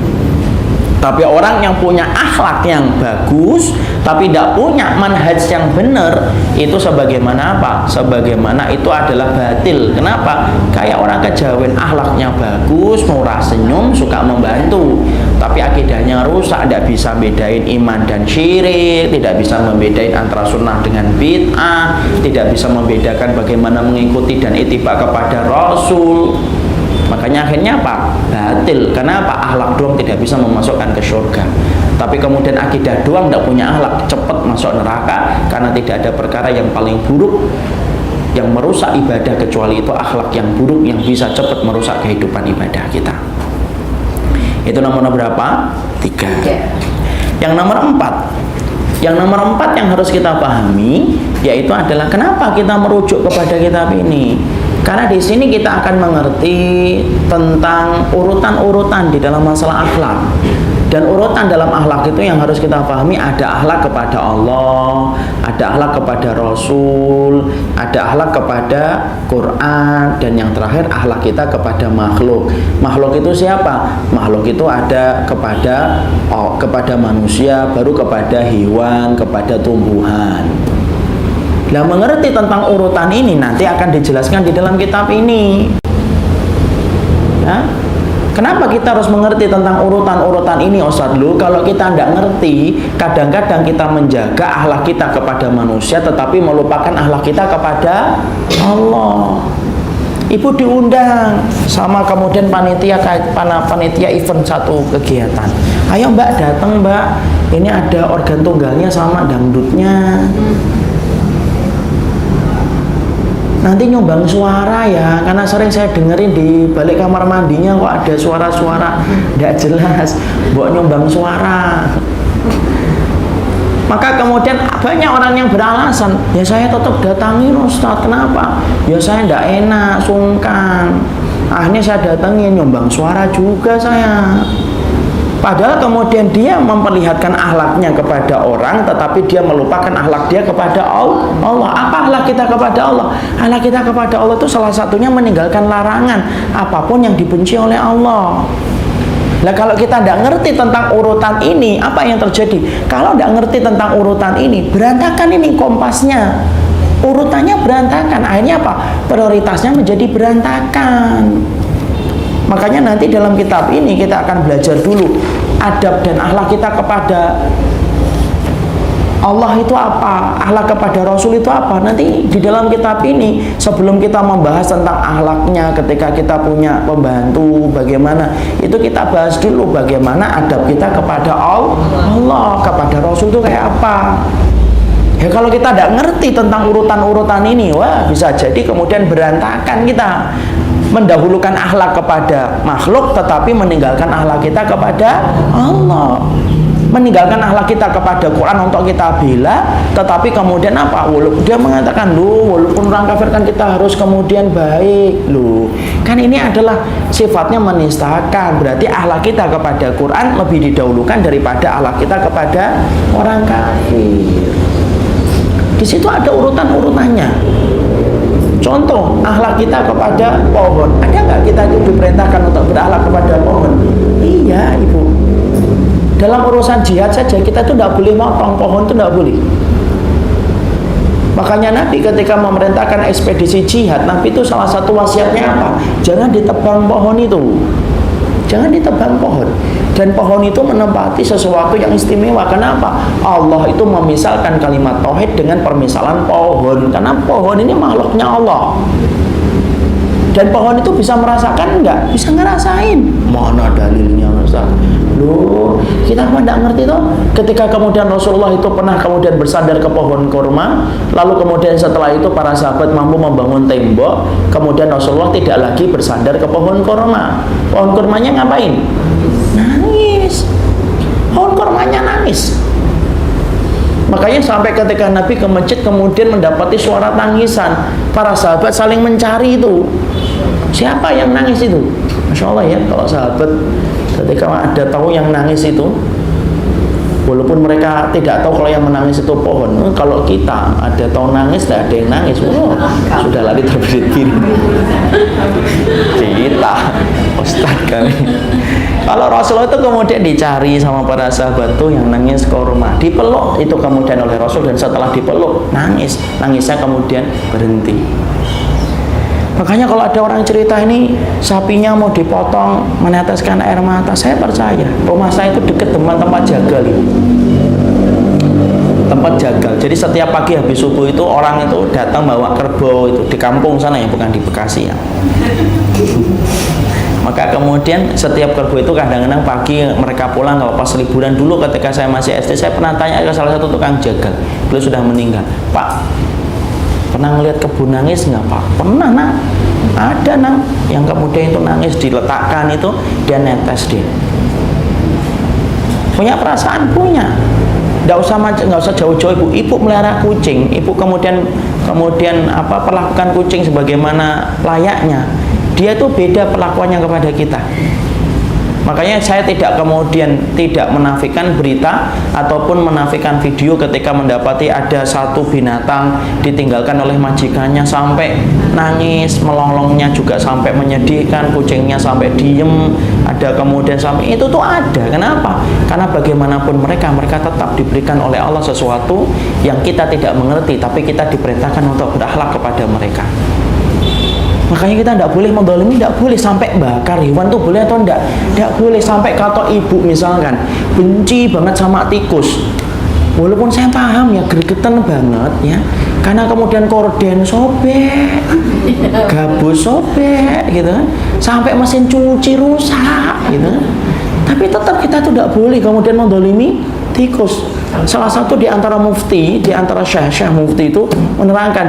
Tapi orang yang punya akhlak yang bagus tapi tidak punya manhaj yang benar, itu sebagaimana apa? Sebagaimana itu adalah batil. Kenapa? Kayak orang kejawen, akhlaknya bagus, murah senyum, suka membantu, tapi akidahnya rusak, tidak bisa bedain iman dan syirik, tidak bisa membedain antara sunnah dengan bid'ah, tidak bisa membedakan bagaimana mengikuti dan ittiba kepada Rasul. Makanya akhirnya apa? Batil. Kenapa? Akhlak doang tidak bisa memasukkan ke surga. Tapi kemudian akidah doang tidak punya akhlak, cepat masuk neraka. Karena tidak ada perkara yang paling buruk yang merusak ibadah kecuali itu akhlak yang buruk, yang bisa cepat merusak kehidupan ibadah kita. Itu nomor berapa? 3. Yang nomor 4. Yang nomor 4 yang harus kita pahami yaitu adalah kenapa kita merujuk kepada kitab ini. Karena di sini kita akan mengerti tentang urutan-urutan di dalam masalah akhlak. Dan urutan dalam akhlak itu yang harus kita pahami, ada akhlak kepada Allah, ada akhlak kepada Rasul, ada akhlak kepada Quran, dan yang terakhir akhlak kita kepada makhluk. Makhluk itu siapa? Makhluk itu ada kepada manusia, baru kepada hewan, kepada tumbuhan. Nah, mengerti tentang urutan ini nanti akan dijelaskan di dalam kitab ini. Ya. Kenapa kita harus mengerti tentang urutan-urutan ini, Ustadz? Kalau kita tidak ngerti, kadang-kadang kita menjaga akhlak kita kepada manusia tetapi melupakan akhlak kita kepada Allah. Ibu diundang sama kemudian panitia event satu kegiatan. Ayo Mbak, datang Mbak. Ini ada organ tunggalnya sama dangdutnya. Nanti nyumbang suara ya, karena sering saya dengerin di balik kamar mandinya kok ada suara-suara tidak jelas, buat nyumbang suara. Maka kemudian banyak orang yang beralasan, ya saya tetap datangin Ustadz, kenapa? Ya saya tidak enak, sungkan. Akhirnya saya datangin, nyumbang suara juga saya. Padahal kemudian dia memperlihatkan akhlaknya kepada orang, tetapi dia melupakan akhlak dia kepada Allah. Apa akhlak kita kepada Allah? Akhlak kita kepada Allah itu salah satunya meninggalkan larangan apapun yang dibenci oleh Allah. Nah, kalau kita tidak ngerti tentang urutan ini, apa yang terjadi? Kalau tidak ngerti tentang urutan ini, berantakan ini kompasnya. Urutannya berantakan. Akhirnya apa? Prioritasnya menjadi berantakan. Makanya nanti dalam kitab ini kita akan belajar dulu adab dan akhlak kita kepada Allah itu apa, akhlak kepada Rasul itu apa. Nanti di dalam kitab ini, sebelum kita membahas tentang akhlaknya ketika kita punya pembantu, bagaimana, itu kita bahas dulu bagaimana adab kita kepada Allah, kepada Rasul itu kayak apa. Ya kalau kita tidak ngerti tentang urutan-urutan ini, wah bisa jadi kemudian berantakan kita. Mendahulukan akhlak kepada makhluk tetapi meninggalkan akhlak kita kepada Allah. Meninggalkan akhlak kita kepada Quran untuk kita bela, tetapi kemudian apa? Walaupun dia mengatakan, walaupun orang kafir kan kita harus kemudian baik. Kan ini adalah sifatnya menistakan. Berarti akhlak kita kepada Quran lebih didahulukan daripada akhlak kita kepada orang kafir. Di situ ada urutan-urutannya. Contoh, akhlak kita kepada pohon. Ada nggak kita itu diperintahkan untuk berakhlak kepada pohon? Iya, Ibu. Dalam urusan jihad saja kita itu tidak boleh motong pohon, itu tidak boleh. Makanya Nabi ketika memerintahkan ekspedisi jihad, Nabi itu salah satu wasiatnya apa? Jangan ditebang pohon itu. Jangan ditebang pohon. Dan pohon itu menempati sesuatu yang istimewa. Kenapa? Allah itu memisalkan kalimat tauhid dengan permisalan pohon. Karena pohon ini makhluknya Allah. Dan pohon itu bisa merasakan enggak? Bisa ngerasain. Mana dalilnya Ustaz? Kita apa enggak ngerti toh? Ketika kemudian Rasulullah itu pernah kemudian bersandar ke pohon kurma, lalu kemudian setelah itu para sahabat mampu membangun tembok, kemudian Rasulullah tidak lagi bersandar ke pohon kurma. Pohon kurmanya ngapain? Nangis. Pohon kurmanya nangis. Makanya sampai ketika Nabi ke masjid kemudian mendapati suara tangisan, para sahabat saling mencari itu. Siapa yang nangis itu? Masya Allah ya, kalau sahabat ketika ada tahu yang nangis itu, Walaupun mereka tidak tahu kalau yang menangis itu pohon. Kalau kita ada tahu nangis, tidak ada yang nangis, sudah lari terbirit-birit. Kita, Ustadz kami. Kalau Rasulullah itu kemudian dicari sama para sahabat tuh yang nangis korma, dipeluk itu kemudian oleh Rasul, dan setelah dipeluk nangisnya kemudian berhenti. Makanya kalau ada orang cerita ini sapinya mau dipotong meneteskan air mata, saya percaya rumah saya itu dekat dengan tempat jagal itu. Tempat jagal. Jadi setiap pagi habis subuh itu orang itu datang bawa kerbau itu di kampung sana ya, bukan di Bekasi ya. Maka kemudian setiap kerbau itu kadang-kadang pagi mereka pulang kalau pas liburan. Dulu ketika saya masih SD, saya pernah tanya ke salah satu tukang jagal. Beliau sudah meninggal. Pak, pernah ngelihat kebun nangis nggak Pak? Pernah nak. Ada nak yang kemudian itu nangis diletakkan itu dia netes dia. Punya perasaan punya. Nggak usah jauh-jauh ibu melihara kucing, ibu kemudian perlakukan kucing sebagaimana layaknya. Dia itu beda perlakuannya kepada kita. Makanya saya tidak menafikan berita ataupun menafikan video ketika mendapati ada satu binatang ditinggalkan oleh majikannya sampai nangis, melolongnya juga sampai menyedihkan, kucingnya sampai diem, ada kemudian sampai itu tuh ada. Kenapa? Karena bagaimanapun mereka tetap diberikan oleh Allah sesuatu yang kita tidak mengerti, tapi kita diperintahkan untuk berakhlak kepada mereka. Makanya kita tidak boleh menzalimi, tidak boleh sampai bakar hewan tuh boleh atau tidak boleh sampai kata ibu misalkan benci banget sama tikus. Walaupun saya paham ya gregetan banget ya, karena kemudian korden sobek, gabus sobek gitu kan, sampai mesin cuci rusak gitu kan. Tapi tetap kita tuh tidak boleh kemudian menzalimi tikus. Salah satu di antara mufti, di antara syekh mufti itu menerangkan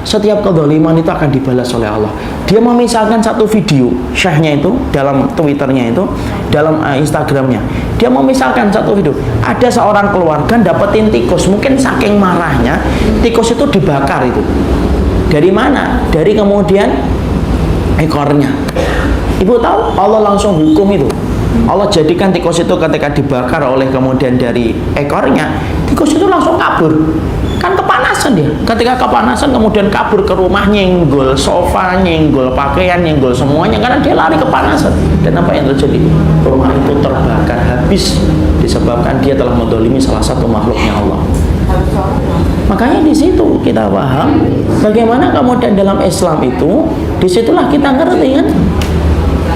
setiap kezaliman itu akan dibalas oleh Allah. Dia memisahkan satu video syekhnya itu dalam Twitternya itu, dalam Instagramnya. Dia memisahkan satu video. Ada seorang keluarga dapetin tikus, mungkin saking marahnya tikus itu dibakar itu. Dari mana? Dari kemudian ekornya. Ibu tahu Allah langsung hukum itu. Allah jadikan tikus itu ketika dibakar oleh kemudian dari ekornya, tikus itu langsung kabur. Kan kepanasan dia. Ketika kepanasan kemudian kabur ke rumah, nyenggol sofa, nyenggol pakaian, nyenggol semuanya karena dia lari kepanasan. Dan apa yang terjadi? Rumah itu terbakar habis disebabkan dia telah menzalimi salah satu makhluknya Allah. Makanya di situ kita paham bagaimana kemudian dalam Islam itu, disitulah kita ngerti kan.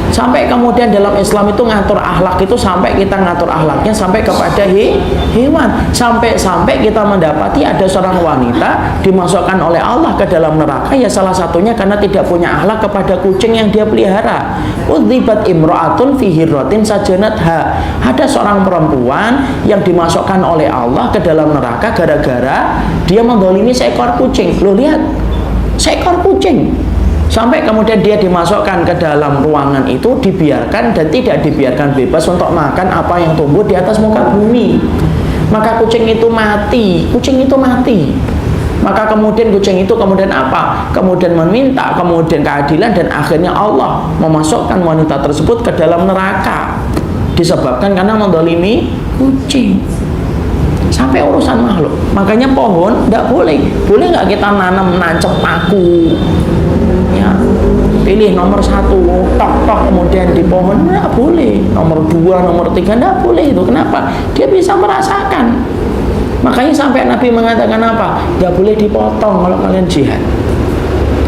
Sampai kemudian dalam Islam itu ngatur akhlak itu sampai kita ngatur akhlaknya sampai kepada hewan. Sampai kita mendapati ada seorang wanita dimasukkan oleh Allah ke dalam neraka, ya salah satunya karena tidak punya akhlak kepada kucing yang dia pelihara. Udzibat imra'atun fi hirratin sajanatha. Ada seorang perempuan yang dimasukkan oleh Allah ke dalam neraka gara-gara dia menzalimi seekor kucing. Lo lihat, seekor kucing. Sampai kemudian dia dimasukkan ke dalam ruangan itu, dibiarkan dan tidak dibiarkan bebas untuk makan apa yang tumbuh di atas muka bumi. Maka kucing itu mati. Maka kemudian kucing itu kemudian apa? Kemudian meminta kemudian keadilan, dan akhirnya Allah memasukkan wanita tersebut ke dalam neraka disebabkan karena menzalimi kucing. Sampai urusan makhluk. Makanya pohon tidak boleh. Boleh nggak kita nancep paku? Ya, pilih nomor 1 tok kemudian di pohon, nggak boleh. Nomor 2, nomor 3 nggak boleh itu. Kenapa? Dia bisa merasakan. Makanya sampai Nabi mengatakan apa? Nggak boleh dipotong kalau kalian jihad.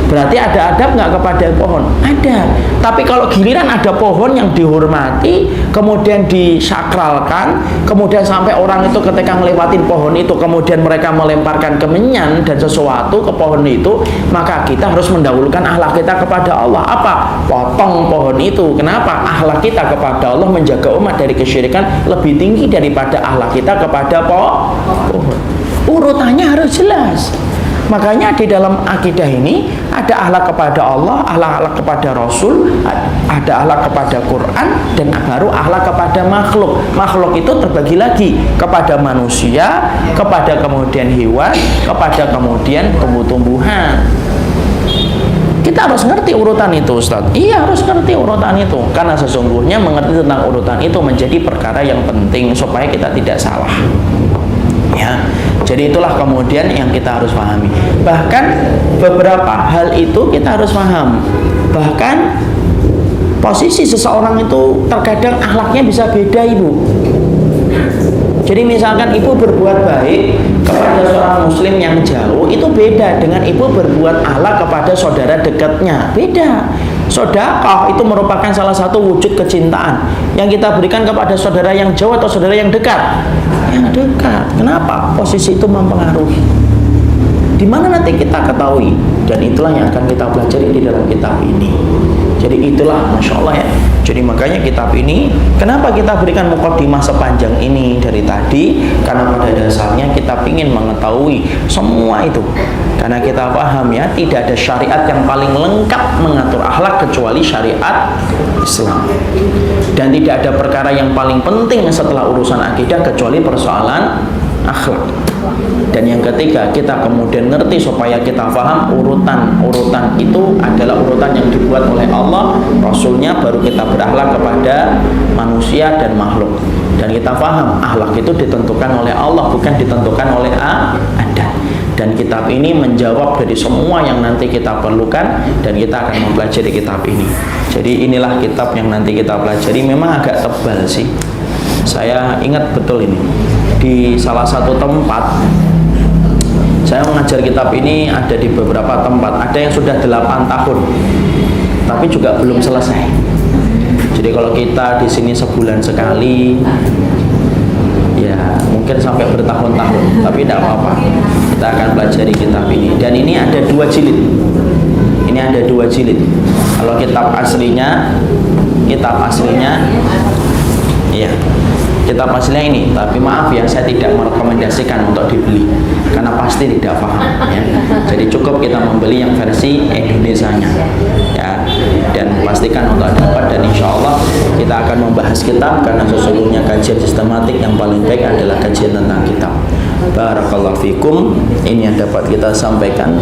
Berarti ada adab nggak kepada pohon? Ada. Tapi kalau giliran ada pohon yang dihormati, kemudian disakralkan, kemudian sampai orang itu ketika ngelewatin pohon itu, kemudian mereka melemparkan kemenyan dan sesuatu ke pohon itu, maka kita harus mendahulukan akhlak kita kepada Allah. Apa? Potong pohon itu. Kenapa? Akhlak kita kepada Allah menjaga umat dari kesyirikan lebih tinggi daripada akhlak kita kepada pohon. Urutannya harus jelas. Makanya di dalam akidah ini ada akhlak kepada Allah, akhlak kepada Rasul, ada akhlak kepada Quran, dan baru akhlak kepada makhluk. Makhluk itu terbagi lagi kepada manusia, kepada kemudian hewan, kepada kemudian tumbuh-tumbuhan. Kita harus ngerti urutan itu, Ustaz. Iya, harus ngerti urutan itu, karena sesungguhnya mengerti tentang urutan itu menjadi perkara yang penting supaya kita tidak salah. Ya, jadi itulah kemudian yang kita harus pahami. Bahkan beberapa hal itu kita harus paham. Bahkan posisi seseorang itu terkadang akhlaknya bisa beda, Ibu. Jadi misalkan ibu berbuat baik kepada seorang muslim yang jauh, itu beda dengan ibu berbuat akhlak kepada saudara dekatnya. Beda. Sedekah itu merupakan salah satu wujud kecintaan yang kita berikan kepada saudara yang jauh atau saudara yang dekat. Yang dekat. Kenapa? Posisi itu mempengaruhi. Di mana nanti kita ketahui, dan itulah yang akan kita pelajari di dalam kitab ini. Jadi itulah, Masya Allah ya. Jadi makanya kitab ini, kenapa kita berikan mukadimah sepanjang ini dari tadi? Karena pada dasarnya kita ingin mengetahui semua itu. Karena kita paham ya, tidak ada syariat yang paling lengkap mengatur akhlak kecuali syariat Islam. Dan tidak ada perkara yang paling penting setelah urusan akidah kecuali persoalan akhlak. Dan yang ketiga, kita kemudian ngerti supaya kita paham urutan itu adalah urutan yang dibuat oleh Allah, Rasulnya, baru kita berakhlak kepada manusia dan makhluk. Dan kita paham akhlak itu ditentukan oleh Allah, bukan ditentukan oleh adat. Dan kitab ini menjawab dari semua yang nanti kita perlukan, dan kita akan mempelajari kitab ini. Jadi inilah kitab yang nanti kita pelajari. Memang agak tebal sih. Saya ingat betul ini, di salah satu tempat saya mengajar kitab ini ada di beberapa tempat. Ada yang sudah 8 tahun tapi juga belum selesai. Jadi kalau kita di sini sebulan sekali, ya mungkin sampai bertahun-tahun, tapi tidak apa-apa, kita akan pelajari kitab ini. Dan ini ada 2 jilid. Ini ada 2 jilid. Kalau kitab aslinya iya, kitab aslinya ini, tapi maaf ya, saya tidak merekomendasikan untuk dibeli karena pasti tidak paham ya. Jadi cukup kita membeli yang versi Indonesianya ya, dan pastikan untuk dapat. Dan insya Allah kita akan membahas kitab, karena sesungguhnya kajian sistematik yang paling baik adalah kajian tentang kitab. Barakallahu fikum. Ini yang dapat kita sampaikan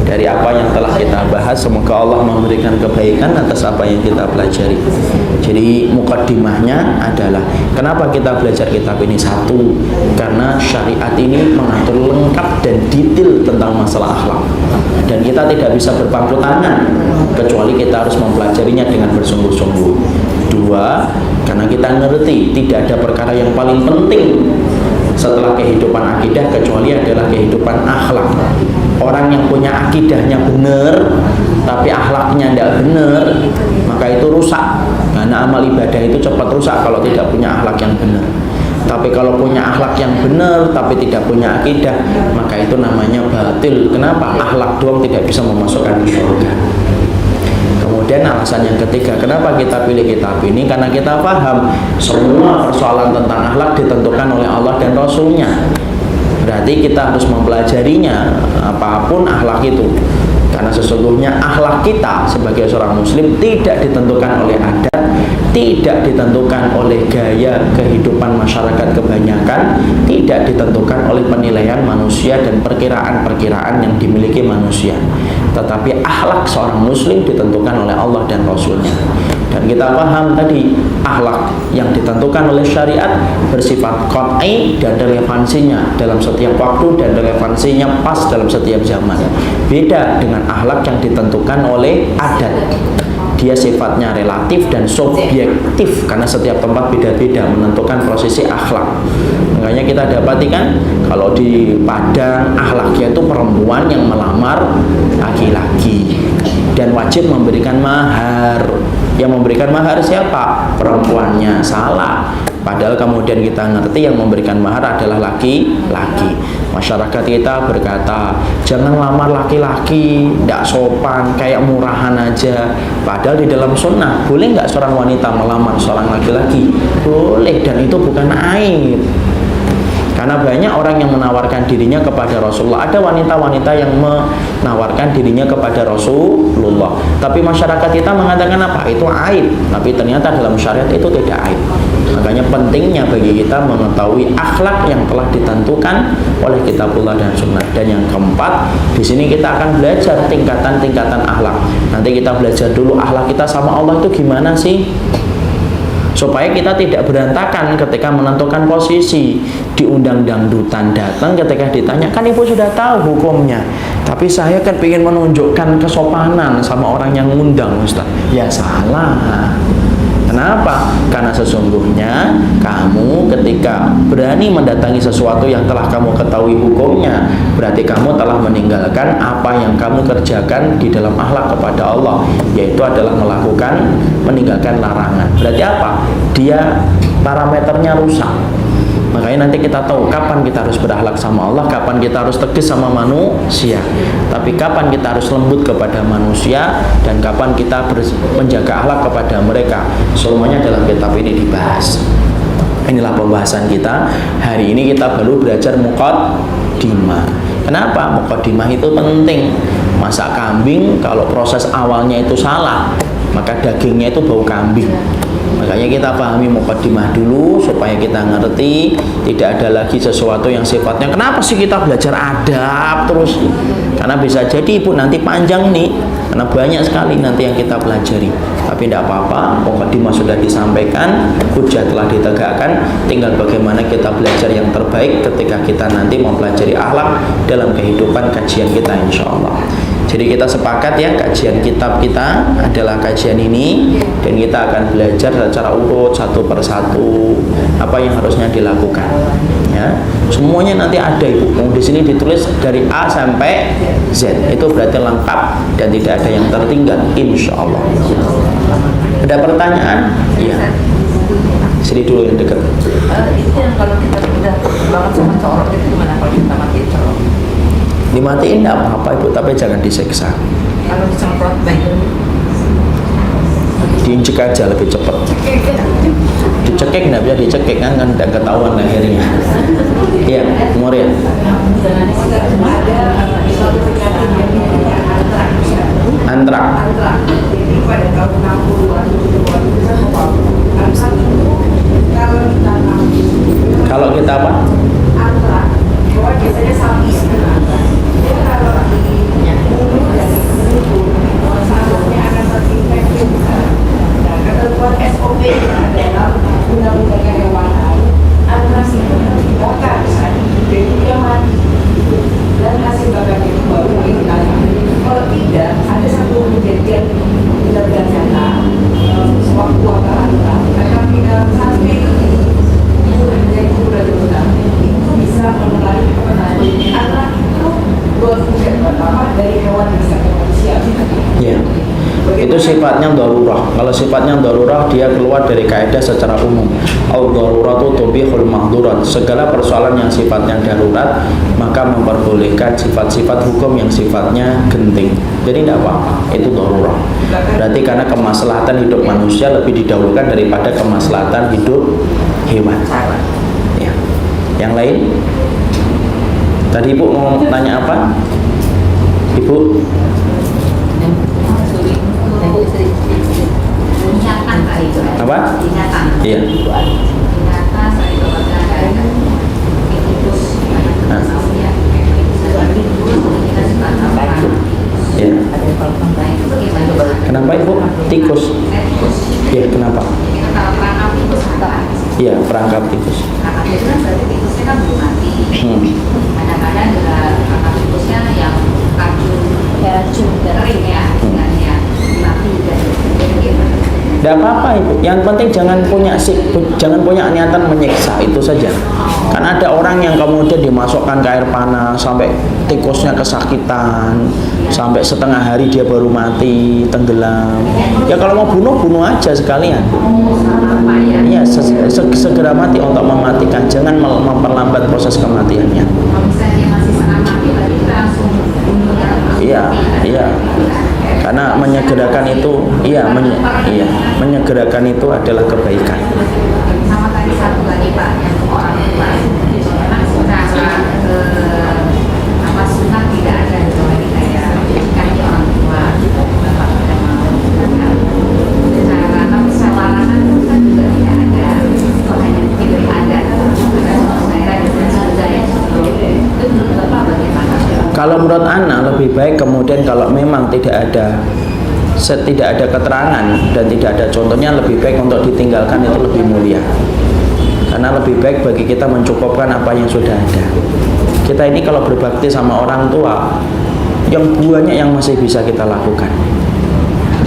dari apa yang telah kita bahas. Semoga Allah memberikan kebaikan atas apa yang kita pelajari. Jadi mukadimahnya adalah kenapa kita belajar kitab ini? Satu, karena syariat ini mengatur lengkap dan detail tentang masalah akhlak, dan kita tidak bisa berpangku tangan kecuali kita harus mempelajarinya dengan bersungguh-sungguh. Dua, karena kita ngerti tidak ada perkara yang paling penting setelah kehidupan akidah kecuali adalah kehidupan akhlak. Orang yang punya akidahnya benar tapi akhlaknya tidak benar, maka itu rusak. Karena amal ibadah itu cepat rusak kalau tidak punya akhlak yang benar. Tapi kalau punya akhlak yang benar tapi tidak punya akidah, maka itu namanya batil. Kenapa? Akhlak doang tidak bisa memasukkan ke surga. Kemudian alasan yang ketiga, kenapa kita pilih kitab ini? Karena kita paham semua persoalan tentang akhlak ditentukan oleh Allah dan Rasulnya. Berarti kita harus mempelajarinya, apapun akhlak itu. Karena sesungguhnya akhlak kita sebagai seorang muslim tidak ditentukan oleh adat, tidak ditentukan oleh gaya kehidupan masyarakat kebanyakan, tidak ditentukan oleh penilaian manusia dan perkiraan-perkiraan yang dimiliki manusia. Tetapi akhlak seorang muslim ditentukan oleh Allah dan Rasulnya. Dan kita paham tadi, akhlak yang ditentukan oleh syariat bersifat qat'i dan relevansinya dalam setiap waktu dan relevansinya pas dalam setiap zaman. Beda dengan akhlak yang ditentukan oleh adat. Dia sifatnya relatif dan subjektif karena setiap tempat beda-beda menentukan prosesi akhlak. Makanya kita dapati kan kalau di Padang akhlaknya itu perempuan yang melamar laki-laki dan wajib memberikan mahar. Yang memberikan mahar siapa? Perempuannya. Salah. Padahal kemudian kita ngerti yang memberikan mahar adalah laki-laki. Masyarakat kita berkata, jangan lamar laki-laki, tidak sopan, kayak murahan aja. Padahal di dalam sunnah, boleh nggak seorang wanita melamar seorang laki-laki? Boleh, dan itu bukan aib. Karena banyak orang yang menawarkan dirinya kepada Rasulullah. Ada wanita-wanita yang menawarkan dirinya kepada Rasulullah, tapi masyarakat kita mengatakan apa? Itu aib. Tapi ternyata dalam syariat itu tidak aib. Makanya pentingnya bagi kita mengetahui akhlak yang telah ditentukan oleh kitabullah dan sunnah. Dan yang keempat, di sini kita akan belajar tingkatan-tingkatan akhlak. Nanti kita belajar dulu akhlak kita sama Allah itu gimana sih, supaya kita tidak berantakan ketika menentukan posisi. Diundang dangdutan datang, ketika ditanya, kan ibu sudah tahu hukumnya, tapi saya kan ingin menunjukkan kesopanan sama orang yang ngundang, Ustaz. Ya salah. Kenapa? Karena sesungguhnya kamu ketika berani mendatangi sesuatu yang telah kamu ketahui hukumnya, berarti kamu telah meninggalkan apa yang kamu kerjakan di dalam akhlak kepada Allah, yaitu adalah meninggalkan larangan. Berarti apa? Dia parameternya rusak. Makanya nanti kita tahu kapan kita harus berakhlak sama Allah, kapan kita harus tegas sama manusia, tapi kapan kita harus lembut kepada manusia, dan kapan kita menjaga akhlak kepada mereka. Semuanya dalam kitab ini dibahas. Inilah pembahasan kita hari ini. Kita baru belajar muqaddimah. Kenapa? Muqaddimah itu penting. Masak kambing, kalau proses awalnya itu salah, maka dagingnya itu bau kambing. Makanya kita pahami muqaddimah dulu supaya kita ngerti tidak ada lagi sesuatu yang sifatnya kenapa sih kita belajar adab terus. Karena bisa jadi ibu nanti panjang nih, karena banyak sekali nanti yang kita pelajari. Tapi tidak apa-apa, muqaddimah sudah disampaikan, hujah telah ditegakkan, tinggal bagaimana kita belajar yang terbaik ketika kita nanti mempelajari akhlak dalam kehidupan kajian kita, insya Allah. Jadi kita sepakat ya, kajian kitab kita adalah kajian ini, dan kita akan belajar secara urut satu persatu apa yang harusnya dilakukan. Ya, semuanya nanti ada ibu. Di sini ditulis dari A sampai Z. Itu berarti lengkap dan tidak ada yang tertinggal, insya Allah. Ada pertanyaan? Iya. Sini dulu yang dekat. Itu yang kalau kita udah banget sama corok itu gimana kalau kita matiin corok? Dimatiin tidak apa-apa ibu, tapi jangan disiksa. Kalau disemprot baik. Diinjek aja lebih cepat. Dicekik nggak bisa dicekik kan tidak ketahuan akhirnya. Iya, umur ya. Antrak. Kalau kita apa? Biasanya sapi. Kalau akan terinfeksi. Ketentuan SOP dalam undang-undang kehewanan, antraks itu otak dia mati dan hasil bakar itu baru dikali. Kalau tidak, ada satu kejadian tidak nyata sewaktu antraks akan tidak sampai itu menjadi berarti itu bisa menulari karena itu dari hewan bisa ke manusia. Ya. Itu sifatnya darurah. Kalau sifatnya darurah, dia keluar dari kaidah secara umum. Al-daruratu tubihul mahdurat. Segala persoalan yang sifatnya darurat maka memperbolehkan sifat-sifat hukum yang sifatnya genting. Jadi tidak apa-apa, itu darurah. Berarti karena kemaslahatan hidup manusia lebih didahulukan daripada kemaslahatan hidup hewan. Ya. Yang lain? Tadi ibu mau tanya apa? Ibu? Apa? Iya. Ya. Kenapa ibu? Tikus. Iya, kenapa? Iya, perangkap tikus. Kadang-kadang juga perangkap tikusnya yang racun kering ya, mati dan tidak apa-apa ibu. Yang penting jangan punya niatan menyiksa, itu saja. Karena ada orang yang kemudian dimasukkan ke air panas sampai tikusnya kesakitan, sampai setengah hari dia baru mati, tenggelam. Ya kalau mau bunuh aja sekalian. Iya, segera mati untuk mematikan, jangan memperlambat proses kematiannya. Iya. Karena menyegerakan itu, menyegerakan itu adalah kebaikan. Sama tadi satu lagi Pak, yang orang tua itu memang apa sunnah tidak ada gitu kayak nikahi orang tua bapak tidak mau secara tapi secara larangan kan juga tidak ada itu hanya mungkin ada saya dan sebagainya itu menurut bapak bagaimana? Kalau menurut Ana lebih baik kemudian kalau memang tidak ada keterangan dan tidak ada contohnya, lebih baik untuk ditinggalkan, itu lebih mulia. Karena lebih baik bagi kita mencukupkan apa yang sudah ada. Kita ini kalau berbakti sama orang tua, yang banyak yang masih bisa kita lakukan.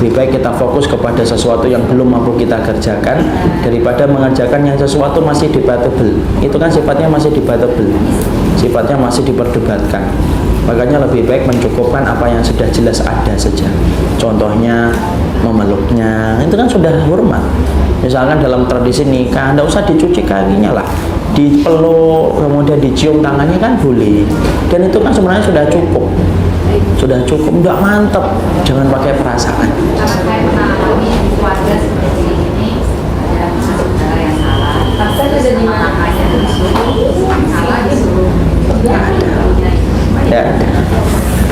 Lebih baik kita fokus kepada sesuatu yang belum mampu kita kerjakan daripada mengerjakan yang sesuatu masih debatable. Itu kan sifatnya masih debatable, sifatnya masih diperdebatkan. Makanya lebih baik mencukupkan apa yang sudah jelas ada saja. Contohnya memeluknya, itu kan sudah hormat. Misalkan dalam tradisi nikah, tidak usah dicuci kakinya lah, dipeluk kemudian dicium tangannya kan boleh. Dan itu kan sebenarnya sudah cukup, tidak mantap. Jangan pakai perasaan. Karena saya mengalami keluarga seperti ini, ada saudara yang salah, tapi saya sudah di mana aja disuruh salah disuruh Tidak ada.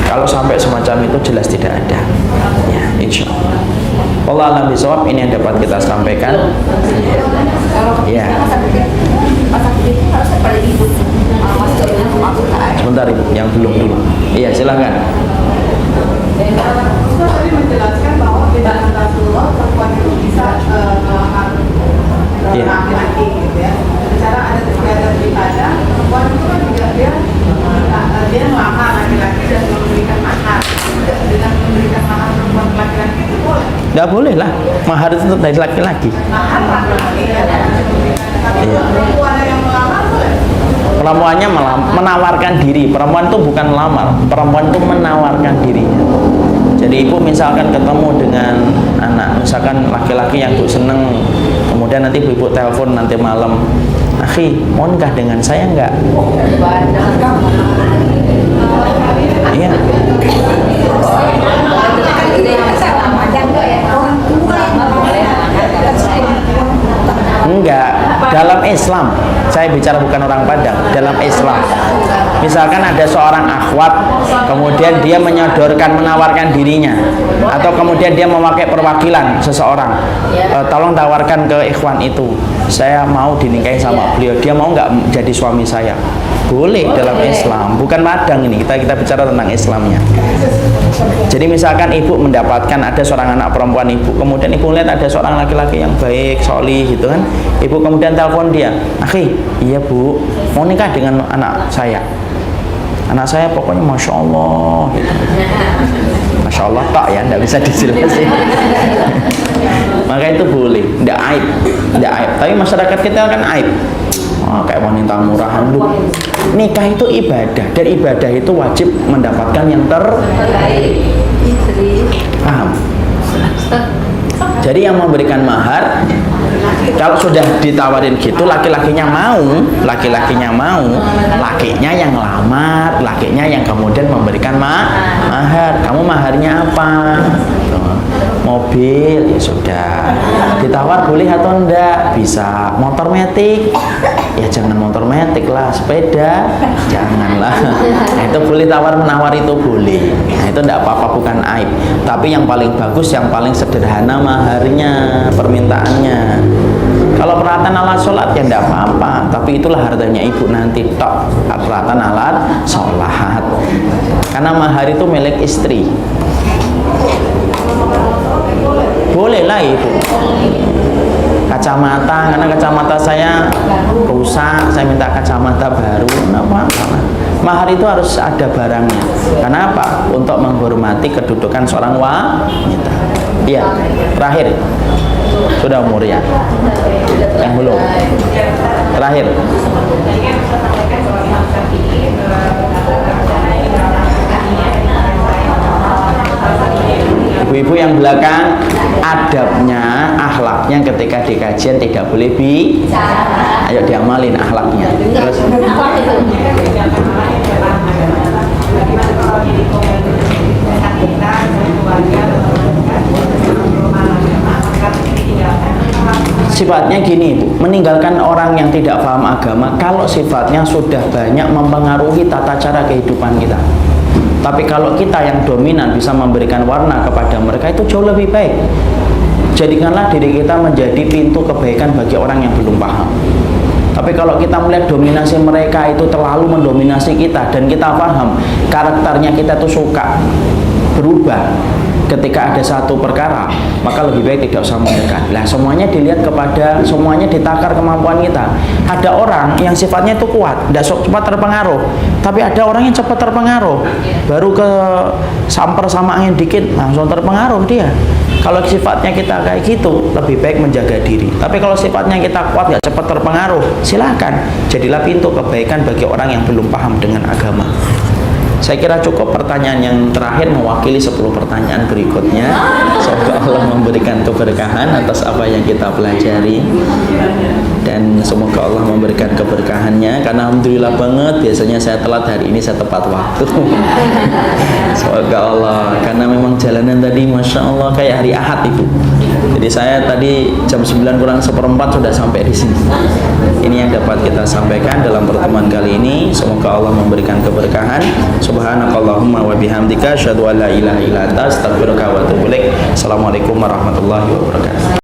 Kalau sampai semacam itu jelas tidak ada. Ya, insya Allah. Allah alam bisawab, ini yang dapat kita sampaikan. Ya. Sebentar Ibu, yang belum dulu. Iya, silakan. Tadi menjelaskan bahwa tidak Rasulullah perempuan itu bisa melamar laki-laki gitu ya. Secara ada daripada perempuan itu kan juga dia melamar laki-laki dan memberikan mahar. Dengan memberikan mahar perempuan laki-laki itu boleh. Tidak boleh lah, mahar itu dari laki-laki. Mahar laki-laki ya. Tapi perempuan yang melamar boleh. Perempuannya menawarkan diri. Perempuan itu bukan melamar, perempuan itu menawarkan dirinya. Jadi ibu misalkan ketemu dengan anak, misalkan laki-laki yang ibu seneng, kemudian nanti ibu telepon nanti malam, akhi mau nikah dengan saya enggak? Iya. Enggak, dalam Islam. Saya bicara bukan orang Padang, dalam Islam. Misalkan ada seorang akhwat, kemudian dia menyodorkan, menawarkan dirinya, atau kemudian dia memakai perwakilan seseorang, tolong tawarkan ke ikhwan itu, saya mau dinikahi sama beliau, dia mau nggak jadi suami saya? Boleh dalam Islam, bukan Padang ini, kita bicara tentang Islamnya. Jadi misalkan ibu mendapatkan ada seorang anak perempuan ibu, kemudian ibu lihat ada seorang laki-laki yang baik, solih gitu kan, ibu kemudian telepon dia, akhi, iya bu, mau nikah dengan anak saya pokoknya masya Allah gitu. Masya Allah tak ya, tidak bisa dijelasin. Maka itu boleh, tidak aib. Tapi masyarakat kita kan aib. Kayak wanita murahan lu. Nikah itu ibadah, dan ibadah itu wajib mendapatkan yang terbaik. Paham? Jadi yang memberikan mahar, kalau sudah ditawarin gitu, lakinya lakinya yang lamar, lakinya yang kemudian memberikan mahar. Kamu maharnya apa? Mobil, ya sudah. Ditawar boleh atau enggak? Bisa. Motor metik, ya jangan motor metik lah. Sepeda, janganlah. Nah, itu boleh, tawar menawar itu boleh. Nah, itu enggak apa-apa, bukan aib. Tapi yang paling bagus, yang paling sederhana maharnya, permintaannya. Kalau peralatan alat sholat ya enggak apa-apa, tapi itulah hartanya ibu nanti tok, peralatan alat sholat. Karena mahar itu milik istri. Boleh lah ibu. Kacamata, karena kacamata saya rusak, saya minta kacamata baru, kenapa? Mahar itu harus ada barangnya. Kenapa? Untuk menghormati kedudukan seorang wanita. Iya, terakhir. Sudah umur ya? Yang belum? Terakhir. Ibu-ibu yang belakang, adabnya, akhlaknya ketika di kajian tidak boleh bicara. Ayo diamalin akhlaknya. Terus sifatnya gini Bu, meninggalkan orang yang tidak paham agama kalau sifatnya sudah banyak mempengaruhi tata cara kehidupan kita. Tapi kalau kita yang dominan bisa memberikan warna kepada mereka, itu jauh lebih baik. Jadikanlah diri kita menjadi pintu kebaikan bagi orang yang belum paham. Tapi kalau kita melihat dominasi mereka itu terlalu mendominasi kita dan kita paham, karakternya kita tuh suka berubah ketika ada satu perkara, maka lebih baik tidak usah mendekat. Nah, semuanya dilihat kepada, semuanya ditakar kemampuan kita. Ada orang yang sifatnya itu kuat, tidak cepat terpengaruh, tapi ada orang yang cepat terpengaruh, baru ke samper sama angin dikit langsung terpengaruh dia. Kalau sifatnya kita kayak gitu, lebih baik menjaga diri. Tapi kalau sifatnya kita kuat, nggak cepat terpengaruh, silakan jadilah pintu kebaikan bagi orang yang belum paham dengan agama. Saya kira cukup pertanyaan yang terakhir mewakili 10 pertanyaan berikutnya. Semoga Allah memberikan keberkahan atas apa yang kita pelajari, dan semoga Allah memberikan keberkahannya. Karena alhamdulillah banget, biasanya saya telat, hari ini saya tepat waktu. Semoga Allah, karena memang jalanan tadi Masya Allah kayak hari Ahad itu. Jadi saya tadi jam 9 kurang 1/4 sudah sampai di sini. Ini yang dapat kita sampaikan dalam pertemuan kali ini. Semoga Allah memberikan keberkahan. Subhanakallahumma wa bihamdika asyhadu an la ilaha illa anta astaghfiruka wa atubu ilaik. Assalamualaikum warahmatullahi wabarakatuh.